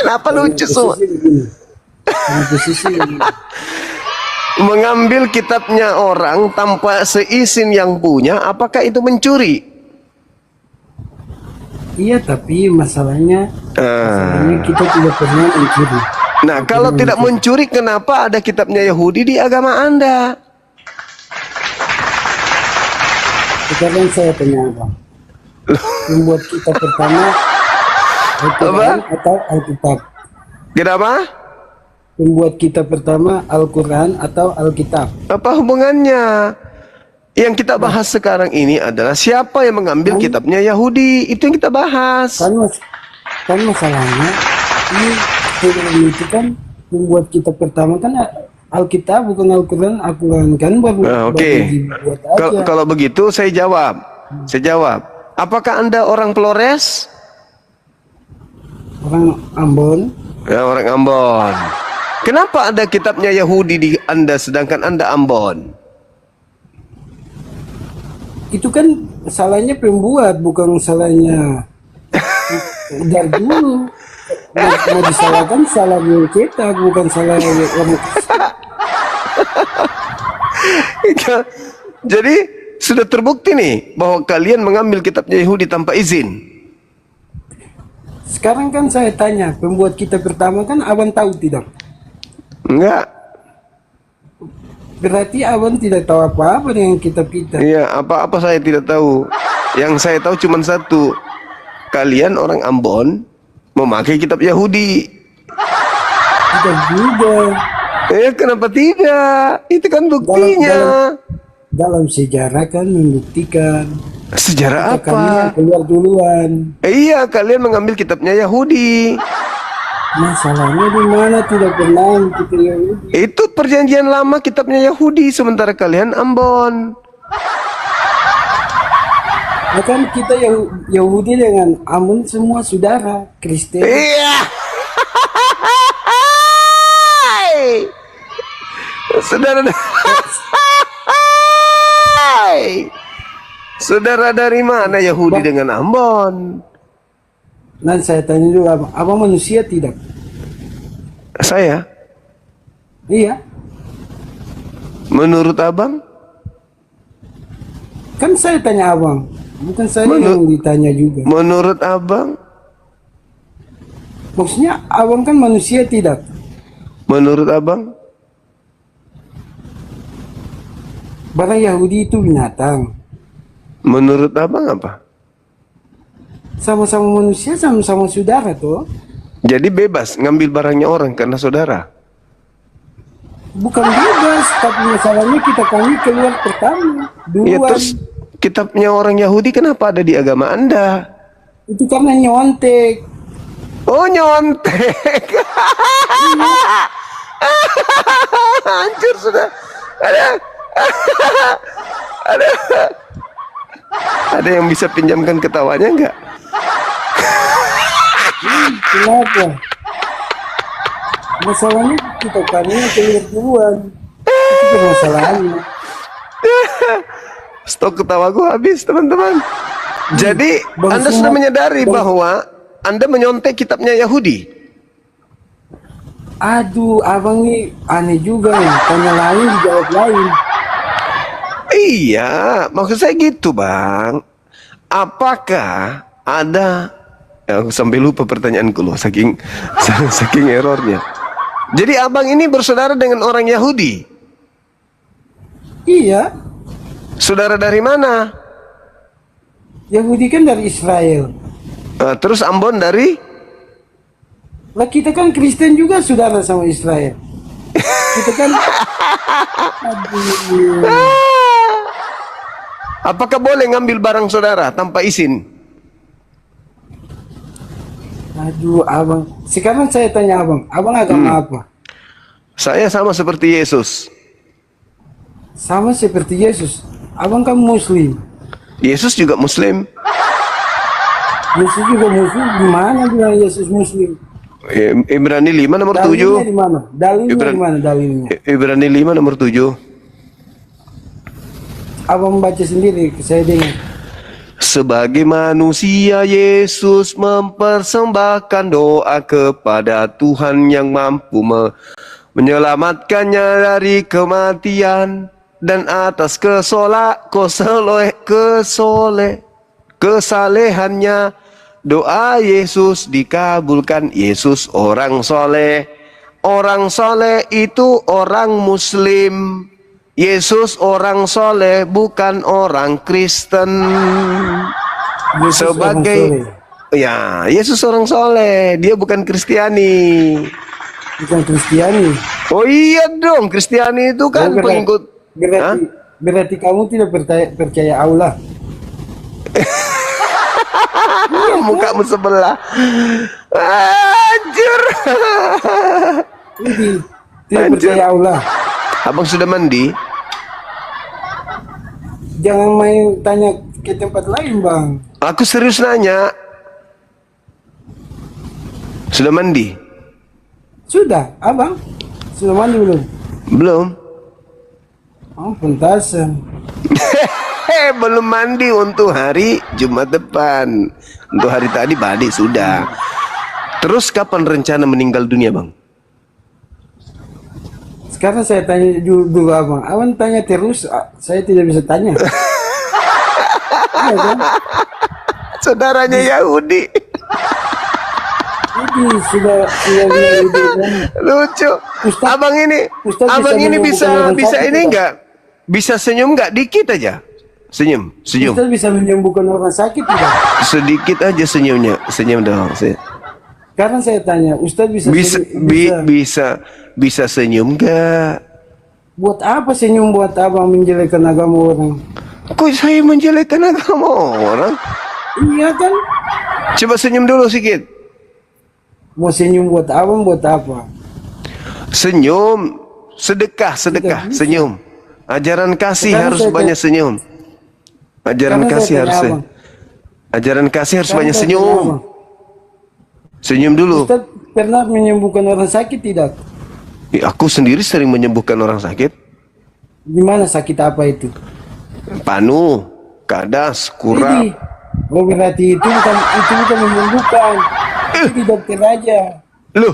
B: Kenapa lucu semua?
C: Posisi begini. Dengan posisi begini.
B: Mengambil kitabnya orang tanpa seizin yang punya, apakah itu mencuri?
C: Iya tapi masalahnya kita tidak pernah mencuri.
B: Nah, kalau tidak mencuri, kenapa ada kitabnya Yahudi di agama Anda?
C: Sekarang saya tanya bang. Membuat kitab pertama Al-Quran atau Alkitab?
B: Kenapa?
C: Membuat kitab pertama Al-Quran atau Alkitab?
B: Apa hubungannya? Yang kita bahas sekarang ini adalah siapa yang mengambil kitabnya Yahudi. Itu yang kita bahas.
C: Kan masalahnya ini sebelum itu kan membuat kitab pertama kan Alkitab bukan Al-Quran. Al-Quran kan baru
B: Oke.
C: dibuat aja.
B: Kalau begitu saya jawab. Apakah Anda orang Flores?
C: Orang Ambon.
B: Ya, orang Ambon. Kenapa ada kitabnya Yahudi di Anda sedangkan Anda Ambon?
C: Itu kan salahnya pembuat, bukan salahnya dari dulu. Mau disalahkan salah cetak, bukan salah orang.
B: Jadi sudah terbukti nih bahwa kalian mengambil kitabnya Yahudi tanpa izin.
C: Sekarang kan saya tanya, pembuat kitab pertama kan Abang tahu tidak?
B: Enggak.
C: Berarti Abang tidak tahu apa-apa dengan kitab kita.
B: Iya, apa-apa saya tidak tahu. Yang saya tahu cuma satu. Kalian orang Ambon Memakai kitab Yahudi.
C: Tidak juga.
B: Kenapa tidak? Itu kan buktinya.
C: Dalam sejarah kan membuktikan.
B: Sejarah
C: Kalian
B: apa?
C: keluar duluan.
B: Iya, kalian mengambil kitabnya Yahudi.
C: Masalahnya di mana tidak pernah kita Yahudi.
B: Itu perjanjian lama kitabnya Yahudi, sementara kalian Ambon.
C: Ya kan kita Yahudi dengan Amun semua saudara Kristen.
B: Iya. Saudara. Saudara dari mana Yahudi dengan Ambon?
C: Dan saya tanya juga, abang manusia tidak?
B: Saya?
C: Iya.
B: Menurut abang?
C: Kan saya tanya abang, bukan saya yang ditanya juga.
B: Menurut abang?
C: Maksudnya abang kan manusia tidak?
B: Menurut abang?
C: Barang Yahudi itu binatang.
B: Menurut abang apa?
C: Sama-sama manusia, sama-sama saudara tuh.
B: Jadi bebas ngambil barangnya orang karena saudara?
C: Bukan bebas, tapi masalahnya kita kami keluar pertama,
B: Ya
C: duluan.
B: terus kitabnya orang Yahudi kenapa ada di agama Anda?
C: Itu karena nyontek.
B: Oh, nyontek. Hancur sudah. Ada yang bisa pinjamkan ketawanya enggak?
C: Kenapa? Masalahnya kita kami yang keluar duluan. Itu masalahnya.
B: Stok ketawaku habis, teman-teman. Jadi,
C: Bang
B: Anda sudah
C: Suma-
B: menyadari bahwa Anda menyontek kitabnya Yahudi?
C: Aduh, abang ini aneh juga nih. Tanya lain dijawab lain.
B: Iya, maksud saya gitu, Bang. Apakah ada sampai lupa pertanyaanku loh, saking errornya. Jadi abang ini bersaudara dengan orang Yahudi?
C: Iya,
B: Saudara dari mana?
C: Yahudi kan dari Israel.
B: Terus Ambon dari?
C: Lah kita kan Kristen juga saudara sama Israel. Kita kan aduh.
B: Apakah boleh ngambil barang saudara tanpa izin?
C: Aduh, abang. Sekarang saya tanya abang agama apa?
B: Saya sama seperti Yesus.
C: Sama seperti Yesus. Abang kan Muslim.
B: Yesus juga Muslim.
C: Yesus juga Muslim. Di mana bilang Yesus Muslim?
B: Ibrani 5 nomor
C: Dalilnya
B: 7.
C: di mana? Dalilnya di mana dalilnya?
B: Ibrani 5 nomor 7.
C: Abang baca sendiri, saya dengar.
B: Sebagai manusia, Yesus mempersembahkan doa kepada Tuhan yang mampu menyelamatkannya dari kematian, dan atas kesalehannya doa Yesus dikabulkan. Yesus orang soleh. Orang soleh itu orang Muslim. Yesus orang soleh, bukan orang Kristen.
C: Yesus orang
B: Sebagai
C: soleh.
B: ya, Yesus orang soleh, dia bukan Kristiani.
C: Bukan Kristiani.
B: Oh iya dong, Kristiani itu kan
C: Oh,
B: pengikut. Hah?
C: berarti kamu tidak percaya Allah.
B: Mukamu sebelah. Anjir.
C: Ini tidak
B: Anjir.
C: percaya Allah.
B: Abang sudah mandi?
C: Jangan main tanya ke tempat lain, Bang.
B: Aku serius nanya. Sudah mandi?
C: Sudah, abang? Sudah mandi belum?
B: Belum.
C: Oh, pentasan.
B: Belum mandi untuk hari Jumat depan. Untuk hari tadi balik sudah. Terus kapan rencana meninggal dunia, Bang?
C: Sekarang saya tanya dulu abang. Abang tanya terus, saya tidak bisa tanya. Iya kan?
B: Saudaranya Yahudi.
C: Jadi sudah Yahudi kan?
B: Lucu.
C: Ustaz-
B: abang ini
C: Ustaz
B: abang
C: bisa
B: ini bisa
C: menyembuhkan orang sakit
B: ini
C: tidak?
B: enggak? Bisa senyum enggak dikit aja? Senyum.
C: Kita bisa menyembuhkan orang sakit tidak?
B: Sedikit aja senyumnya. Senyum dong.
C: sekarang saya tanya, Ustadz bisa
B: Bisa bisa senyum gak?
C: buat apa senyum, buat apa menjelekkan agama orang?
B: Kok saya menjelekkan agama orang?
C: Iya kan?
B: Coba senyum dulu sedikit.
C: Mau senyum buat apa? Buat apa?
B: Senyum, sedekah, senyum. Ajaran kasih
C: Sekarang
B: harus
C: saya
B: banyak senyum. Ajaran
C: Sekarang saya
B: kasih
C: tanya
B: harus
C: abang.
B: Ajaran kasih harus
C: Sekarang
B: banyak
C: saya tanya
B: senyum.
C: abang.
B: Senyum dulu.
C: Ustadz pernah menyembuhkan orang sakit tidak?
B: Aku sendiri sering menyembuhkan orang sakit.
C: Gimana sakit apa itu?
B: Panu, kadas, kurap.
C: Jadi, oh berarti itu bukan menyembuhkan. Itu di dokter aja.
B: Loh.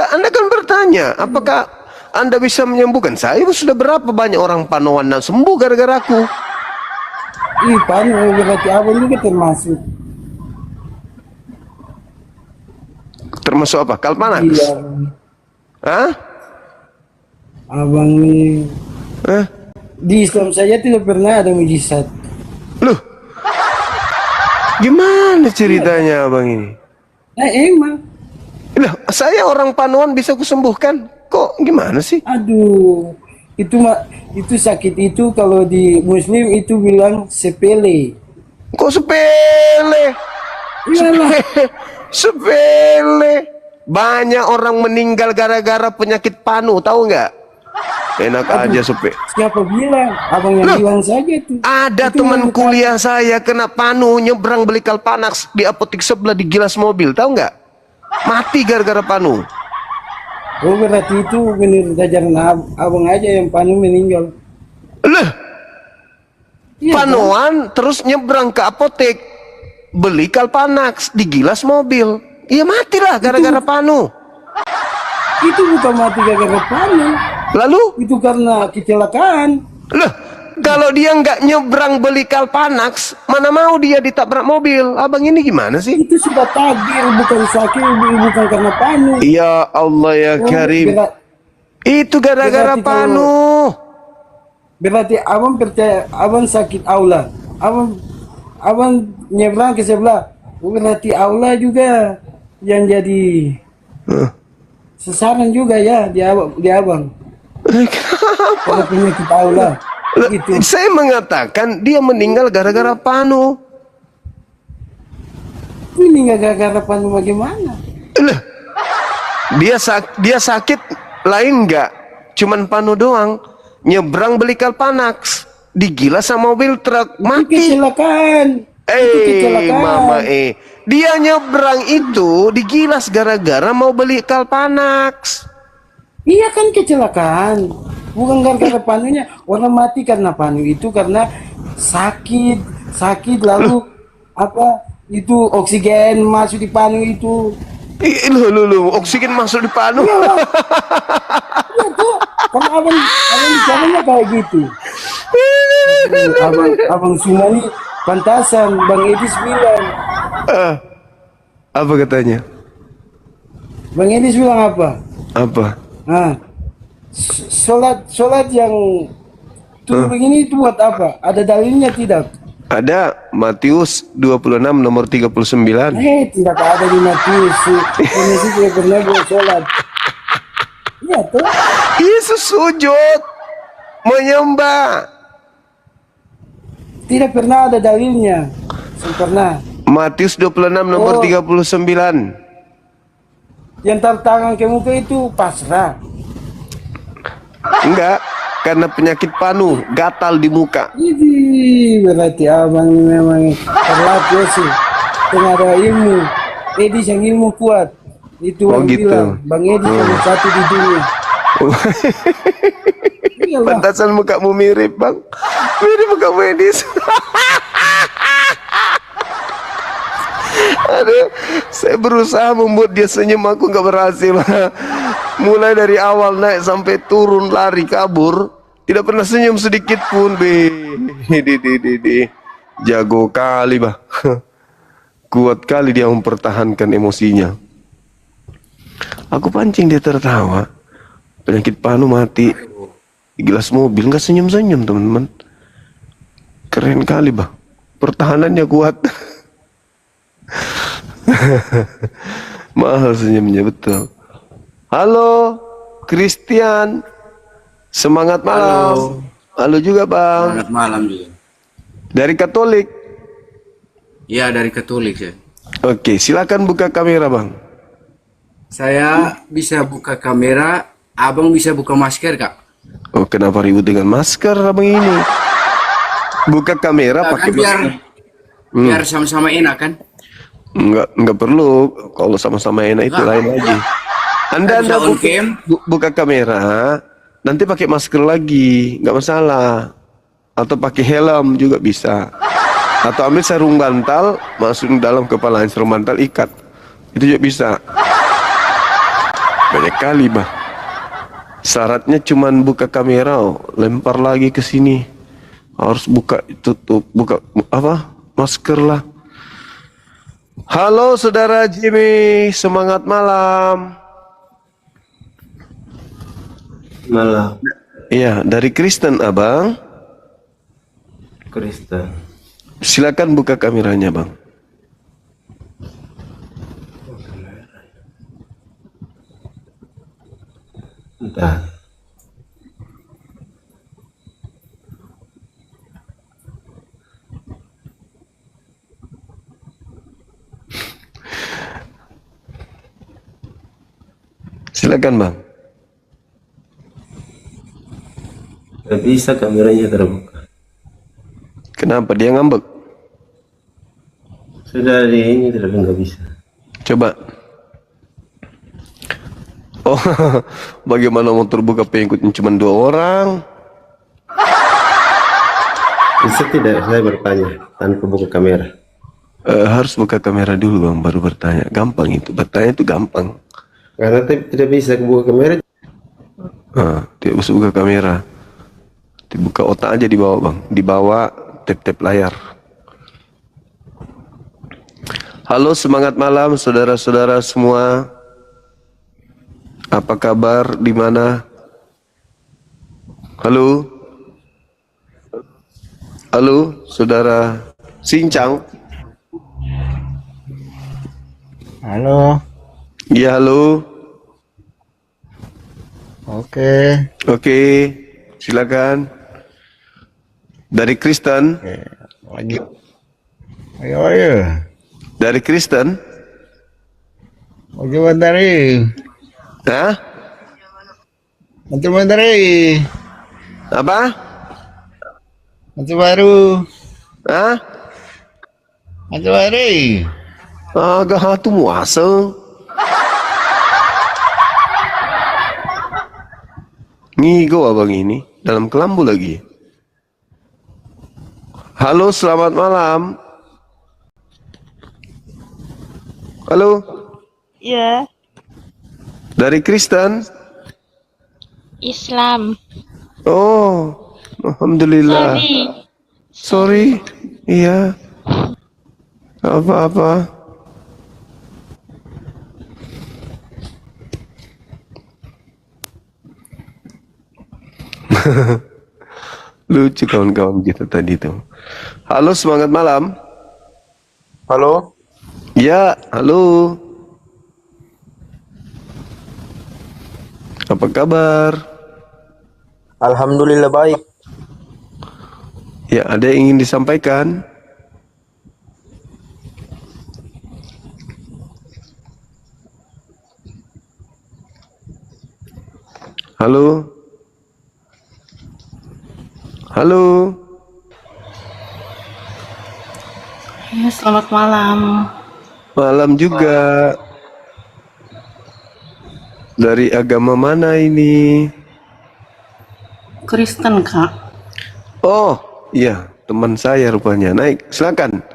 B: Anda kan bertanya, apakah Anda bisa menyembuhkan? Saya sudah berapa banyak orang panoan yang sembuh gara-gara aku.
C: Ih, panu, oh berarti abang juga termasuk.
B: Termasuk apa? Kalpanax?
C: Iya.
B: Hah?
C: Abang nih.
B: Hah?
C: Di Islam saja tidak pernah ada mujizat.
B: Loh, gimana ceritanya abang ini?
C: Emang.
B: Loh, saya orang panuan bisa kusembuhkan. Kok gimana sih?
C: Aduh, itu sakit itu kalau di Muslim itu bilang sepele.
B: Kok sepele?
C: Iyalah.
B: Sepele. Banyak orang meninggal gara-gara penyakit panu, tahu nggak? Enak aja sepele.
C: Siapa bilang? Abang yang
B: Loh,
C: bilang saja tuh.
B: Ada
C: Itu
B: teman
C: yang
B: kuliah saya kena panu, nyebrang beli Kalpanax di apotek sebelah digilas mobil, tahu nggak? Mati gara-gara panu.
C: Oh berarti itu menurut ajaran abang aja yang panu meninggal.
B: Loh,
C: Iya,
B: panuan terus nyebrang ke apotek beli Kalpanax digilas mobil. Iya matilah gara-gara panu.
C: itu bukan mati gara-gara panu.
B: Lalu,
C: Itu karena kecelakaan.
B: loh, kalau dia nggak nyebrang beli Kalpanax, mana mau dia ditabrak mobil? Abang ini gimana sih?
C: Itu sudah takdir, bukan sakit, bukan karena panu.
B: Ya Allah ya
C: Oh,
B: Karim. Itu gara-gara
C: berarti
B: panu.
C: Berarti abang percaya abang sakit aula. Abang nyebrang ke sebelah. Oh, berarti aula juga yang jadi sasaran juga ya di abang. Kalau penyakit aula. Gitu.
B: Saya mengatakan dia meninggal gara-gara panu.
C: Ini nggak gara-gara panu bagaimana?
B: Loh, dia sakit lain nggak? Cuman panu doang. Nyebrang beli Kalpanax, digilas sama mobil truk,
C: Itu
B: mati.
C: kecelakaan. Itu kecelakaan.
B: Mama dia nyebrang itu digilas gara-gara mau beli Kalpanax.
C: Iya kan kecelakaan. Bukan gara-gara panunya. Orang mati karena panu itu karena sakit lalu apa itu oksigen masuk di panu itu.
B: Loh, oksigen masuk di panu.
C: Iya tuh. Karena abang bicaranya kayak gitu. Abang Sumani pantasan Bang Edis bilang.
B: Apa katanya?
C: Bang Edis bilang apa?
B: Apa?
C: Nah, sholat yang tuh begini itu buat apa? Ada dalilnya tidak?
B: Ada Matius 26 nomor 39.
C: Tidak ada di Matius. Ini sih tidak pernah buat sholat. Iya tuh.
B: Yesus sujud menyembah.
C: Tidak pernah ada dalilnya. Sempurna.
B: Matius 26 nomor 39.
C: Yang taruh tangan ke muka itu pasrah.
B: Enggak, karena penyakit panu, gatal di muka.
C: Ini berarti abang ini memang terlalu sih. Tengah ada ilmu. Edis yang ilmu kuat. Itu
B: Oh,
C: orang
B: gitu.
C: bilang. Bang Edis nomor satu di dunia. Iyalah.
B: Pantasan mukamu mirip, Bang. Mirip muka medis. Aduh, saya berusaha membuat dia senyum, aku nggak berhasil. Mulai dari awal naik sampai turun lari kabur, tidak pernah senyum sedikit pun. Jago kali, bah. Kuat kali dia mempertahankan emosinya. Aku pancing dia tertawa. Penyakit panu mati di gelas mobil, nggak senyum-senyum, teman-teman. Keren kali, bah. Pertahanannya kuat. Mahal senyumnya, betul. Halo, Christian. Semangat malam. Halo juga, Bang.
H: Selamat malam juga.
B: Dari Katolik.
H: Iya, dari Katolik ya.
B: Oke, silakan buka kamera, Bang.
H: Saya bisa buka kamera, abang bisa buka masker, Kak.
B: Oh, kenapa ribut dengan masker, Abang ini? Buka kamera
H: Nah,
B: pakai
H: kan biar
B: masker.
H: biar sama-sama enak kan?
B: Enggak perlu. Kalau sama-sama enak itu lain lagi. Anda
H: Bisa on
B: buka,
H: cam.
B: buka kamera, nanti pakai masker lagi, nggak masalah. Atau pakai helm juga bisa. Atau ambil sarung bantal, masukin dalam kepala sarung bantal, ikat. Itu juga bisa. Banyak kali, bah. Syaratnya cuman buka kamera, lempar lagi ke sini. Harus buka tutup, buka apa? Masker lah. Halo saudara Jimmy, semangat malam.
I: Malam.
B: Iya, dari Kristen, Abang.
I: Kristen.
B: Silakan buka kameranya, Bang.
I: Entah.
B: Silakan, Bang.
I: Gak bisa kameranya terbuka.
B: Kenapa dia ngambek?
I: Sudah di ini tapi nggak bisa.
B: Coba. Oh, bagaimana mau terbuka pengikutnya cuma 2 orang?
I: Bisa tidak saya bertanya tanpa buka kamera?
B: Harus buka kamera dulu, Bang, baru bertanya. Gampang itu, bertanya itu gampang.
I: Karena tidak bisa buka kamera.
B: Tidak bisa buka kamera. Dibuka otak aja di bawah, Bang. Di bawah tap-tap layar. Halo, semangat malam saudara-saudara semua. Apa kabar? Di mana? Halo? Halo, saudara Sincang.
J: Halo,
B: Ya, halo.
J: oke.
B: Oke, silakan. Dari Kristen.
J: Lagi. Ayo.
B: Dari Kristen.
J: Oke, Bandari.
B: Hah?
J: Menteri Bandari.
B: Apa?
J: Menteri baru.
B: Hah?
J: Menteri Bandari.
B: Agak hatu muasa. Ngigo abang ini dalam kelambu lagi. Halo, selamat malam. Halo,
K: Ya,
B: dari Kristen.
K: Islam.
B: Oh, alhamdulillah. Sorry. Iya. Apa-apa. Lucu kawan-kawan kita tadi tuh. Halo, semangat malam.
L: Halo,
B: Ya, halo. Apa kabar?
L: alhamdulillah baik.
B: Ya, ada yang ingin disampaikan? Halo? Halo?
G: Ya, selamat malam.
B: Malam juga. Dari agama mana ini?
G: Kristen, Kak.
B: Oh, iya, teman saya rupanya. Naik, silakan.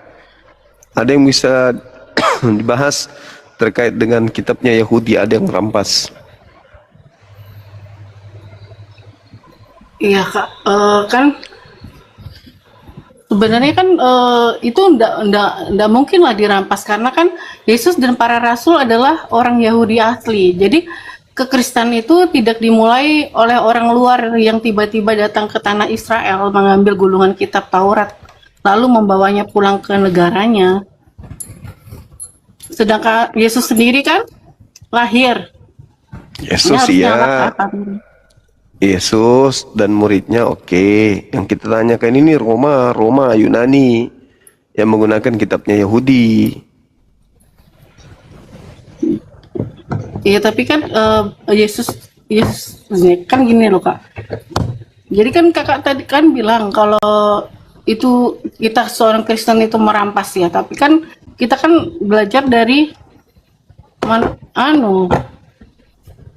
B: Ada yang bisa dibahas terkait dengan kitabnya Yahudi, ada yang rampas.
G: Iya, Kak. Kan sebenarnya kan itu ndak mungkin lah dirampas karena kan Yesus dan para rasul adalah orang Yahudi asli. Jadi kekristenan itu tidak dimulai oleh orang luar yang tiba-tiba datang ke tanah Israel mengambil gulungan kitab Taurat lalu membawanya pulang ke negaranya. Sedangkan Yesus sendiri kan lahir. Ini
B: Yesus
G: harus
B: iya.
G: nyalakan.
B: Yesus dan muridnya oke. Yang kita tanyakan ini Roma, Yunani yang menggunakan kitabnya Yahudi.
G: Iya, tapi kan Yesus kan gini loh Kak. Jadi kan kakak tadi kan bilang kalau itu kita seorang Kristen itu merampas ya, tapi kan kita kan belajar dari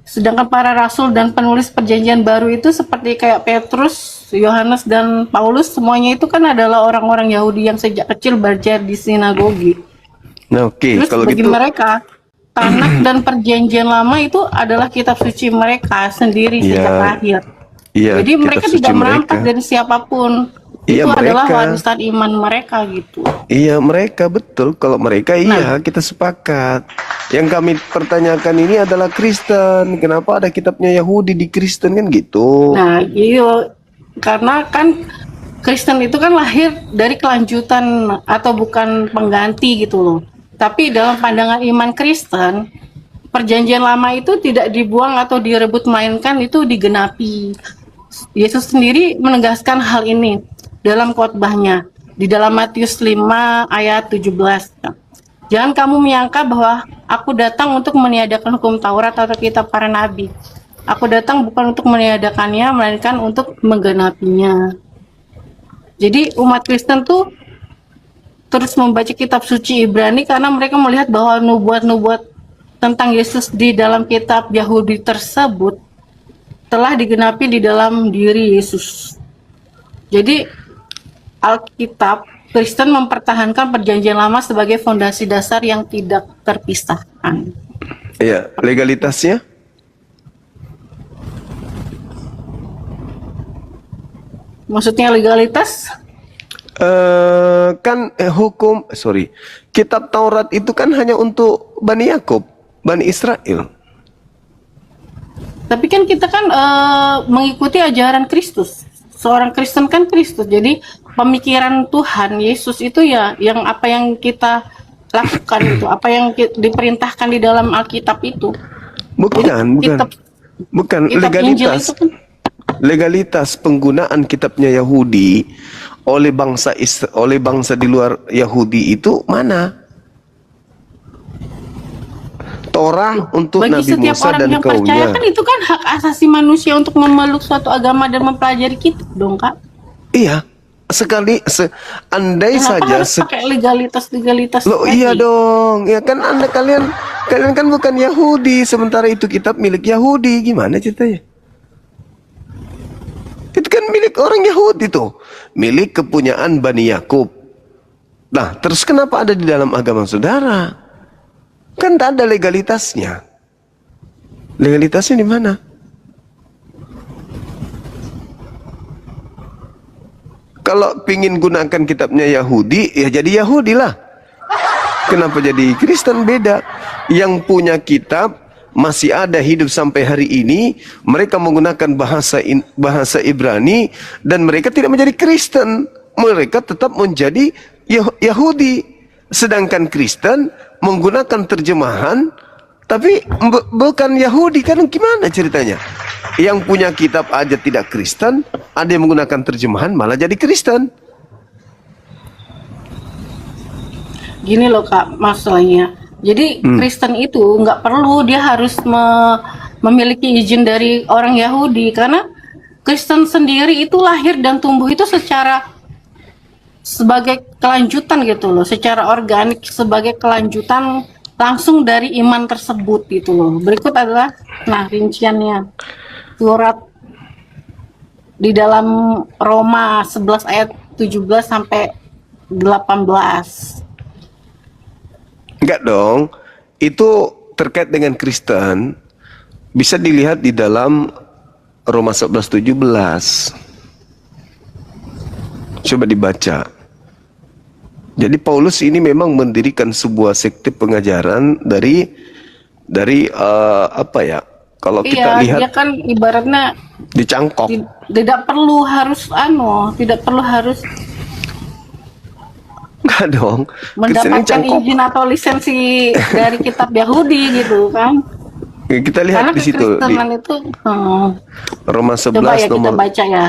G: sedangkan para rasul dan penulis perjanjian baru itu seperti kayak Petrus, Yohanes dan Paulus, semuanya itu kan adalah orang-orang Yahudi yang sejak kecil belajar di sinagogi.
B: Nah, oke,
G: Terus
B: kalau
G: bagi
B: gitu
G: mereka Tanak dan perjanjian lama itu adalah kitab suci mereka sendiri sejak lahir.
B: iya,
G: Jadi
B: kitab
G: mereka
B: suci
G: tidak merampas
B: mereka.
G: dari siapapun.
B: Iya,
G: Itu adalah
B: mereka.
G: warisan iman mereka gitu.
B: Iya, mereka betul. Kalau mereka iya, kita sepakat. Yang kami pertanyakan ini adalah Kristen. Kenapa ada kitabnya Yahudi di Kristen kan gitu?
G: Nah, iya, karena kan Kristen itu kan lahir dari kelanjutan atau bukan pengganti gitu loh. Tapi dalam pandangan iman Kristen, perjanjian lama itu tidak dibuang atau direbut, melainkan itu digenapi. Yesus sendiri menegaskan hal ini dalam khotbahnya di dalam Matius 5 ayat 17. Jangan kamu menyangka bahwa aku datang untuk meniadakan hukum Taurat atau kitab para nabi. Aku datang bukan untuk meniadakannya, melainkan untuk menggenapinya. Jadi umat Kristen tuh terus membaca kitab suci Ibrani karena mereka melihat bahwa nubuat-nubuat tentang Yesus di dalam kitab Yahudi tersebut telah digenapi di dalam diri Yesus. Jadi Alkitab Kristen mempertahankan perjanjian lama sebagai fondasi dasar yang tidak terpisahkan.
B: Iya, legalitasnya?
G: Maksudnya legalitas?
B: Kitab Taurat itu kan hanya untuk Bani Yakub, Bani Israel.
G: Tapi kan kita kan mengikuti ajaran Kristus. Seorang Kristen kan Kristus. Jadi pemikiran Tuhan Yesus itu ya yang apa yang kita lakukan itu, apa yang diperintahkan di dalam Alkitab itu.
B: Bukan
G: kitab Injil
B: legalitas.
G: itu kan
B: Legalitas penggunaan kitabnya Yahudi oleh bangsa di luar Yahudi itu mana? Torah untuk
G: bagi
B: Nabi
G: setiap
B: Musa
G: orang
B: dan
G: yang percaya
B: kaumnya.
G: kan itu kan hak asasi manusia untuk memeluk suatu agama dan mempelajari kitab dong Kak.
B: Iya, andai
G: Kenapa
B: saja
G: harus pakai legalitas
B: Loh
G: tadi?
B: iya dong. Ya kan kalian kan bukan Yahudi, sementara itu kitab milik Yahudi. Gimana ceritanya? Itu kan milik orang Yahudi tuh, milik kepunyaan Bani Yakub. Nah, terus kenapa ada di dalam agama saudara? Kan tak ada legalitasnya. Legalitasnya di mana? Kalau pingin gunakan kitabnya Yahudi, ya jadi Yahudi lah. Kenapa jadi Kristen? Beda. Yang punya kitab masih ada hidup sampai hari ini, mereka menggunakan bahasa Ibrani dan mereka tidak menjadi Kristen, mereka tetap menjadi Yahudi. Sedangkan Kristen menggunakan terjemahan tapi bukan Yahudi. Kan gimana ceritanya? Yang punya kitab aja tidak Kristen, ada yang menggunakan terjemahan malah jadi Kristen.
G: Gini loh Kak, masalahnya. Jadi Kristen itu nggak perlu dia harus memiliki izin dari orang Yahudi, karena Kristen sendiri itu lahir dan tumbuh itu sebagai kelanjutan gitu loh, secara organik sebagai kelanjutan langsung dari iman tersebut gitu loh. Berikut adalah rinciannya. Surat di dalam Roma 11 ayat 17 sampai 18.
B: Enggak dong, itu terkait dengan Kristen, bisa dilihat di dalam Roma 11:17. Coba dibaca. Jadi Paulus ini memang mendirikan sebuah sekte pengajaran dari apa ya? Kalau kita lihat,
G: dia kan ibaratnya
B: dicangkok.
G: tidak perlu harus
B: Enggak dong. Kristen ini
G: mendapatkan
B: cangkok.
G: izin atau lisensi dari kitab Yahudi gitu kan.
B: Kita
G: Karena
B: lihat di situ di
G: kekristenan itu,
B: Roma 11
G: coba ya kita
B: nomor.
G: baca ya.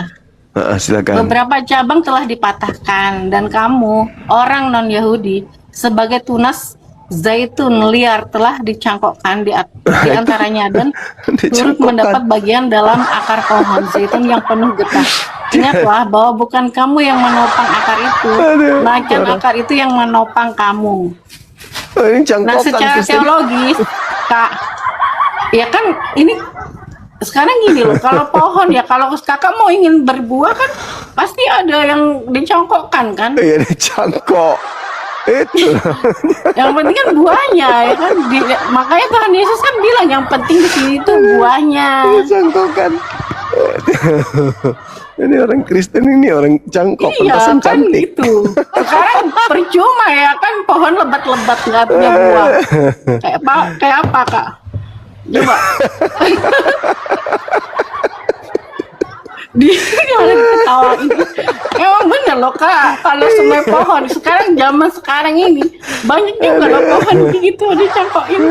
B: Silakan.
G: Beberapa cabang telah dipatahkan dan kamu orang non Yahudi sebagai tunas zaitun liar telah dicangkokkan di antaranya dan turut mendapat bagian dalam akar pohon zaitun yang penuh getah. Ingatlah bahwa bukan kamu yang menopang akar itu, melainkan akar itu yang menopang kamu.
B: Ini
G: Nah,
B: cangkokan
G: secara
B: Kristen.
G: teologis, Kak, ya kan ini sekarang gini loh, kalau pohon ya kalau kakak mau ingin berbuah kan pasti ada yang dicangkokkan kan.
B: Iya, dicangkok. Itu.
G: Yang penting kan buahnya ya kan. Makanya Tuhan Yesus kan bilang yang penting di sini itu buahnya.
B: Dicangkokkan. Ini orang Kristen, ini orang cangkok,
G: Iya
B: pantasan
G: kan
B: cantik.
G: gitu. Sekarang percuma ya kan pohon lebat-lebat nggak punya buah. Kayak apa Kak? Coba. Dia malah diketawain. Emang bener loh Kak, kalau semua pohon sekarang zaman sekarang ini banyak juga loh pohon gitu dicangkokin.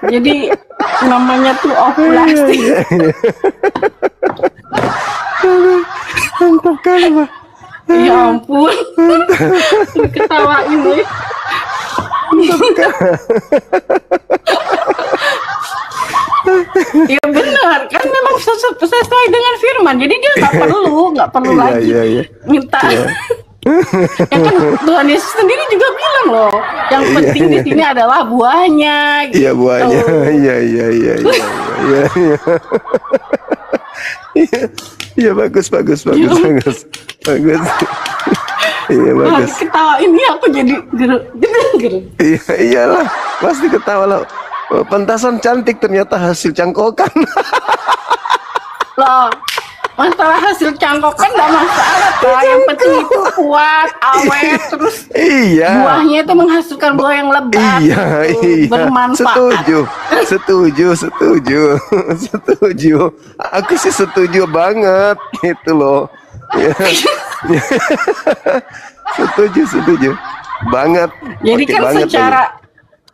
G: Jadi namanya tuh ovulasi.
B: Mantap kali, Pak.
G: Ya ampun. Diketawain nih. Ya benar kan memang sesuai dengan firman, jadi dia nggak perlu
B: Iya,
G: lagi
B: iya.
G: minta. Ya kan Tuhan Yesus sendiri juga bilang loh, yang penting di sini adalah buahnya. Gitu.
B: Iya, buahnya. Iya. Iya, bagus. Iya, bagus.
G: Ketawa ini aku jadi geru.
B: Iya, iyalah, pasti ketawa lah. Pantasan cantik ternyata hasil cangkokan.
G: Loh, masalah hasil cangkokan nggak masalah Kak. Yang penting itu kuat, awet, terus
B: Iya.
G: buahnya itu menghasilkan buah yang lebat.
B: Iya.
G: Bermanfaat.
B: Setuju. Aku sih setuju banget gitu loh. Ya. Setuju banget.
G: Jadi
B: Oke
G: kan
B: banget
G: secara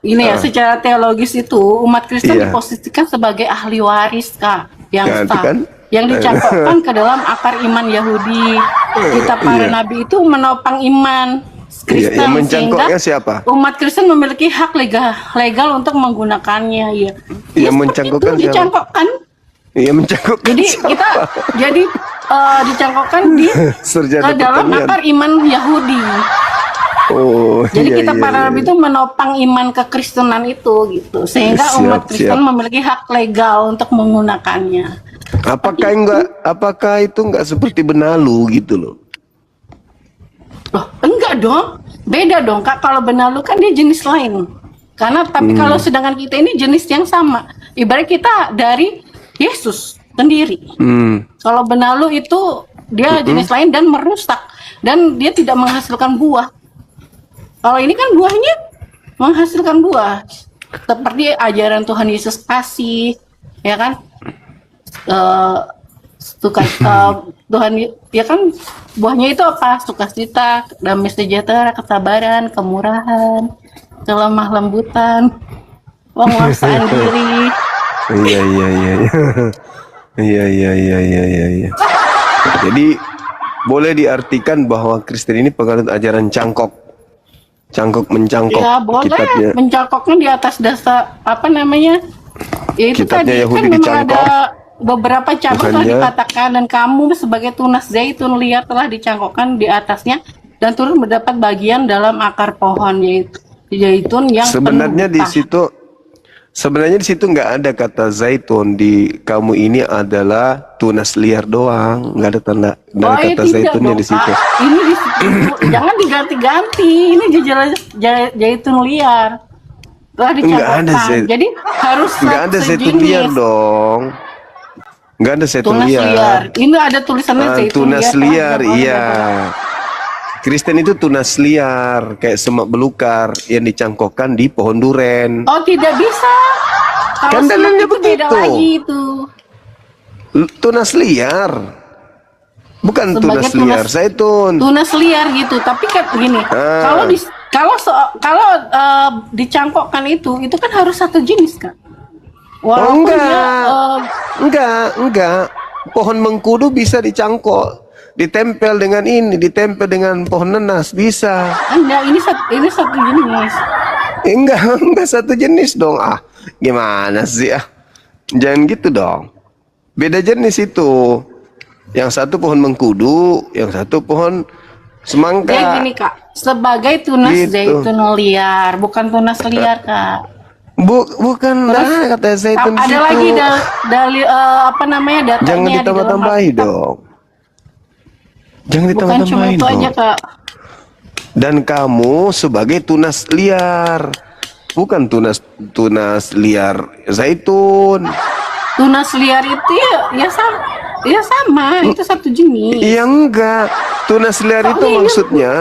G: ini ya, secara teologis itu umat Kristen
B: Iya.
G: diposisikan sebagai ahli waris Kak, yang
B: Ya, itu
G: sah,
B: kan.
G: yang dicangkokkan ke dalam akar iman Yahudi. Kitab para
B: Iya.
G: nabi itu menopang iman Kristen,
B: yang mencangkoknya
G: sehingga
B: siapa?
G: umat Kristen memiliki hak legal untuk menggunakannya. Ya,
B: Yang
G: seperti
B: mencangkokkan
G: itu,
B: siapa?
G: dicangkokkan.
B: Iya, mencangkokkan
G: Jadi
B: siapa?
G: kita dicangkokkan di
B: Sarjana
G: ke dalam
B: pertanian.
G: akar iman Yahudi.
B: Oh,
G: Jadi
B: iya,
G: kita
B: iya,
G: para
B: iya.
G: nabi itu menopang iman kekristenan itu gitu, sehingga
B: Siap,
G: umat Kristen
B: siap.
G: memiliki hak legal untuk menggunakannya.
B: Apakah itu enggak seperti benalu gitu loh?
G: Loh, enggak dong, beda dong Kak. Kalau benalu kan dia jenis lain. Tapi kalau sedangkan kita ini jenis yang sama. Ibarat kita dari Yesus sendiri. Kalau benalu itu dia jenis lain dan merusak dan dia tidak menghasilkan buah. Kalau ini kan buahnya menghasilkan buah, seperti ajaran Tuhan Yesus kasih, ya kan? Tuhan ya kan buahnya itu apa? Sukacita, damai sejahtera, kesabaran, kemurahan, kelemah lembutan, penguasaan diri.
B: Iya. Jadi boleh diartikan bahwa Kristen ini penganut ajaran cangkok mencangkok
G: Ya boleh,
B: kitabnya.
G: mencangkoknya di atas dasar apa namanya? Ya itu
B: Kitabnya
G: tadi
B: Yahudi
G: kan memang
B: dicangkok.
G: ada beberapa cabang telah
B: Bukannya-
G: dikatakan dan kamu sebagai tunas zaitun liar telah dicangkokkan di atasnya dan turut mendapat bagian dalam akar pohon yaitu zaitun yang
B: Sebenarnya
G: penuh getah.
B: Sebenarnya di situ nggak ada kata zaitun, di kamu ini adalah tunas liar doang, nggak ada tanda nggak ada kata
G: tidak
B: zaitunnya
G: dong,
B: di situ.
G: Kak. Ini di situ. Jangan diganti-ganti. Ini jelas zaitun liar. Telah
B: Nggak ada
G: dicangkokkan. Jadi harus
B: Nggak ada zaitun
G: sejenis.
B: liar dong. Nggak ada zaitun
G: Tunas liar.
B: liar.
G: Ini ada tulisannya zaitun
B: Tunas
G: liar.
B: liar, iya. Kristen itu tunas liar, kayak semak belukar yang dicangkokkan di pohon duren.
G: Oh tidak bisa. Kalau
B: Kan
G: semak
B: dalilnya
G: itu beda
B: begitu.
G: lagi itu.
B: Tunas liar. Bukan
G: Sebagai
B: tunas liar, zaitun.
G: Tunas liar gitu. Tapi kan begini.
B: Ah.
G: Kalau dicangkokkan itu kan harus satu jenis kan. Walaupun dia
B: enggak. Pohon mengkudu bisa dicangkok, ditempel dengan ini, ditempel dengan pohon nanas bisa.
G: enggak, ini satu jenis.
B: Enggak satu jenis dong. Ah, gimana sih ah? Jangan gitu dong. Beda jenis itu. Yang satu pohon mengkudu, yang satu pohon semangka.
G: Dia gini Kak, sebagai tunas
B: Gitu.
G: zaitun liar, bukan tunas liar Kak.
B: Bukan lah kata zaitun
G: Ada
B: situ.
G: lagi dalil apa namanya datanya
B: Jangan
G: di dalam
B: ditambah-tambahi
G: Alkitab.
B: dong. Jangan
G: Bukan cuma
B: ditambah-tambahin
G: itu
B: dong.
G: aja Kak.
B: Dan kamu sebagai tunas liar, bukan tunas liar zaitun.
G: Tunas liar itu ya sama, itu satu jenis.
B: Iya enggak. Tunas liar itu
G: iya.
B: maksudnya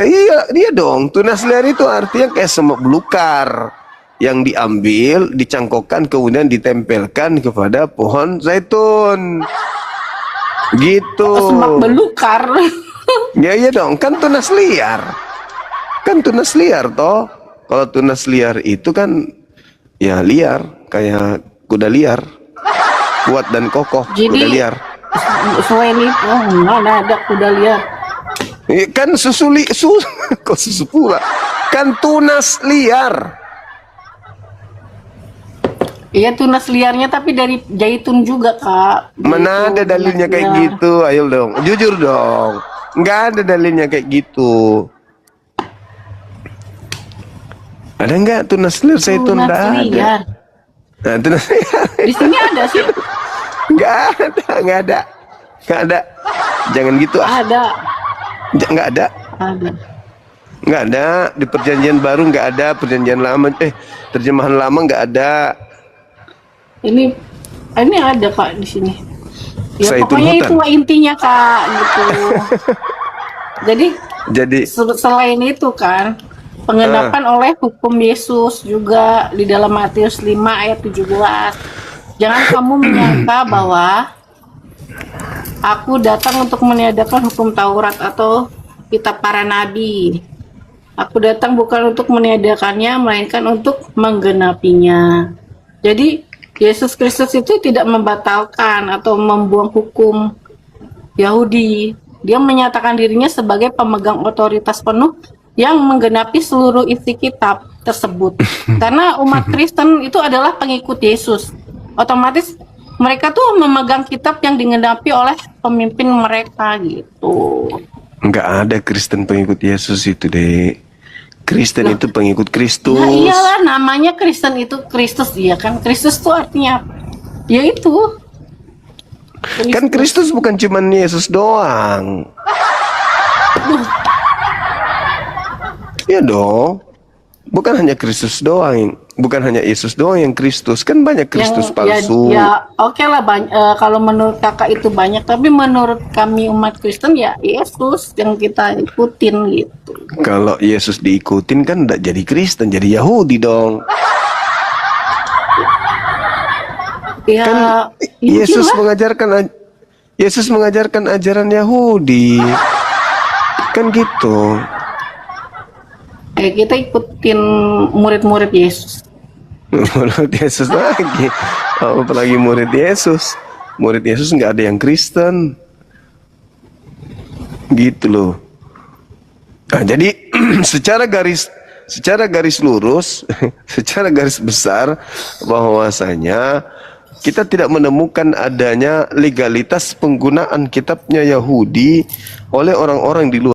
B: iya dia dong. Tunas liar itu artinya kayak semak belukar yang diambil, dicangkokkan kemudian ditempelkan kepada pohon zaitun. Gitu.
G: Semak belukar.
B: Ya iya dong, kan tunas liar. Kan tunas liar toh. Kalau tunas liar itu kan ya liar, kayak kuda liar. Kuat dan kokoh, kuda
G: Jadi
B: liar.
G: selain itu mana ada kuda liar.
B: Kan kok susu pula. Kan tunas liar.
G: Iya tunas liarnya tapi dari zaitun juga Kak.
B: Mana ada dalilnya kayak gitu? Ayo dong, jujur dong. Nggak ada dalilnya kayak gitu. Ada nggak tunas liar zaitun?
G: Tunas
B: Nggak ada.
G: liar.
B: Nah, tunas liar.
G: Di sini ada sih.
B: Nggak ada. Jangan gitu ah.
G: Ada.
B: Nggak ada.
G: Ada.
B: Nggak ada. Di perjanjian baru nggak ada. Perjanjian lama, terjemahan lama nggak ada.
G: Ini ada Kak di sini. Ya
B: Zaitun
G: pokoknya
B: hutan.
G: itu intinya Kak gitu. Jadi selain itu kan pengendapan oleh hukum Yesus juga di dalam Matius 5 ayat 17. Jangan kamu menyangka bahwa aku datang untuk meniadakan hukum Taurat atau kitab para nabi. Aku datang bukan untuk meniadakannya, melainkan untuk menggenapinya. Jadi Yesus Kristus itu tidak membatalkan atau membuang hukum Yahudi. Dia menyatakan dirinya sebagai pemegang otoritas penuh yang menggenapi seluruh isi kitab tersebut. Karena umat Kristen itu adalah pengikut Yesus. Otomatis mereka tuh memegang kitab yang digenapi oleh pemimpin mereka gitu.
B: Nggak ada Kristen pengikut Yesus itu deh. Kristen itu pengikut Kristus.
G: Nah iyalah namanya Kristen itu Kristus, iya kan? Kristus itu artinya apa? Ya itu.
B: Kan Kristus bukan cuma Yesus doang. Ya dong. Bukan hanya Kristus doang, bukan hanya Yesus doang yang Kristus. Kan banyak Kristus palsu.
G: Ya oke lah kalau menurut kakak itu banyak, tapi menurut kami umat Kristen ya Yesus yang kita ikutin gitu.
B: Kalau Yesus diikutin kan tidak jadi Kristen, jadi Yahudi dong.
G: Ya
B: Kan Yesus mengajarkan ajaran Yahudi. Kan gitu.
G: Kita ikutin murid-murid Yesus.
B: Murid Yesus lagi. Oh, apalagi murid Yesus. Murid Yesus nggak ada yang Kristen. Gitu loh. Nah, jadi secara garis lurus, secara garis besar bahwasanya kita tidak menemukan adanya legalitas penggunaan kitabnya Yahudi oleh orang-orang di luar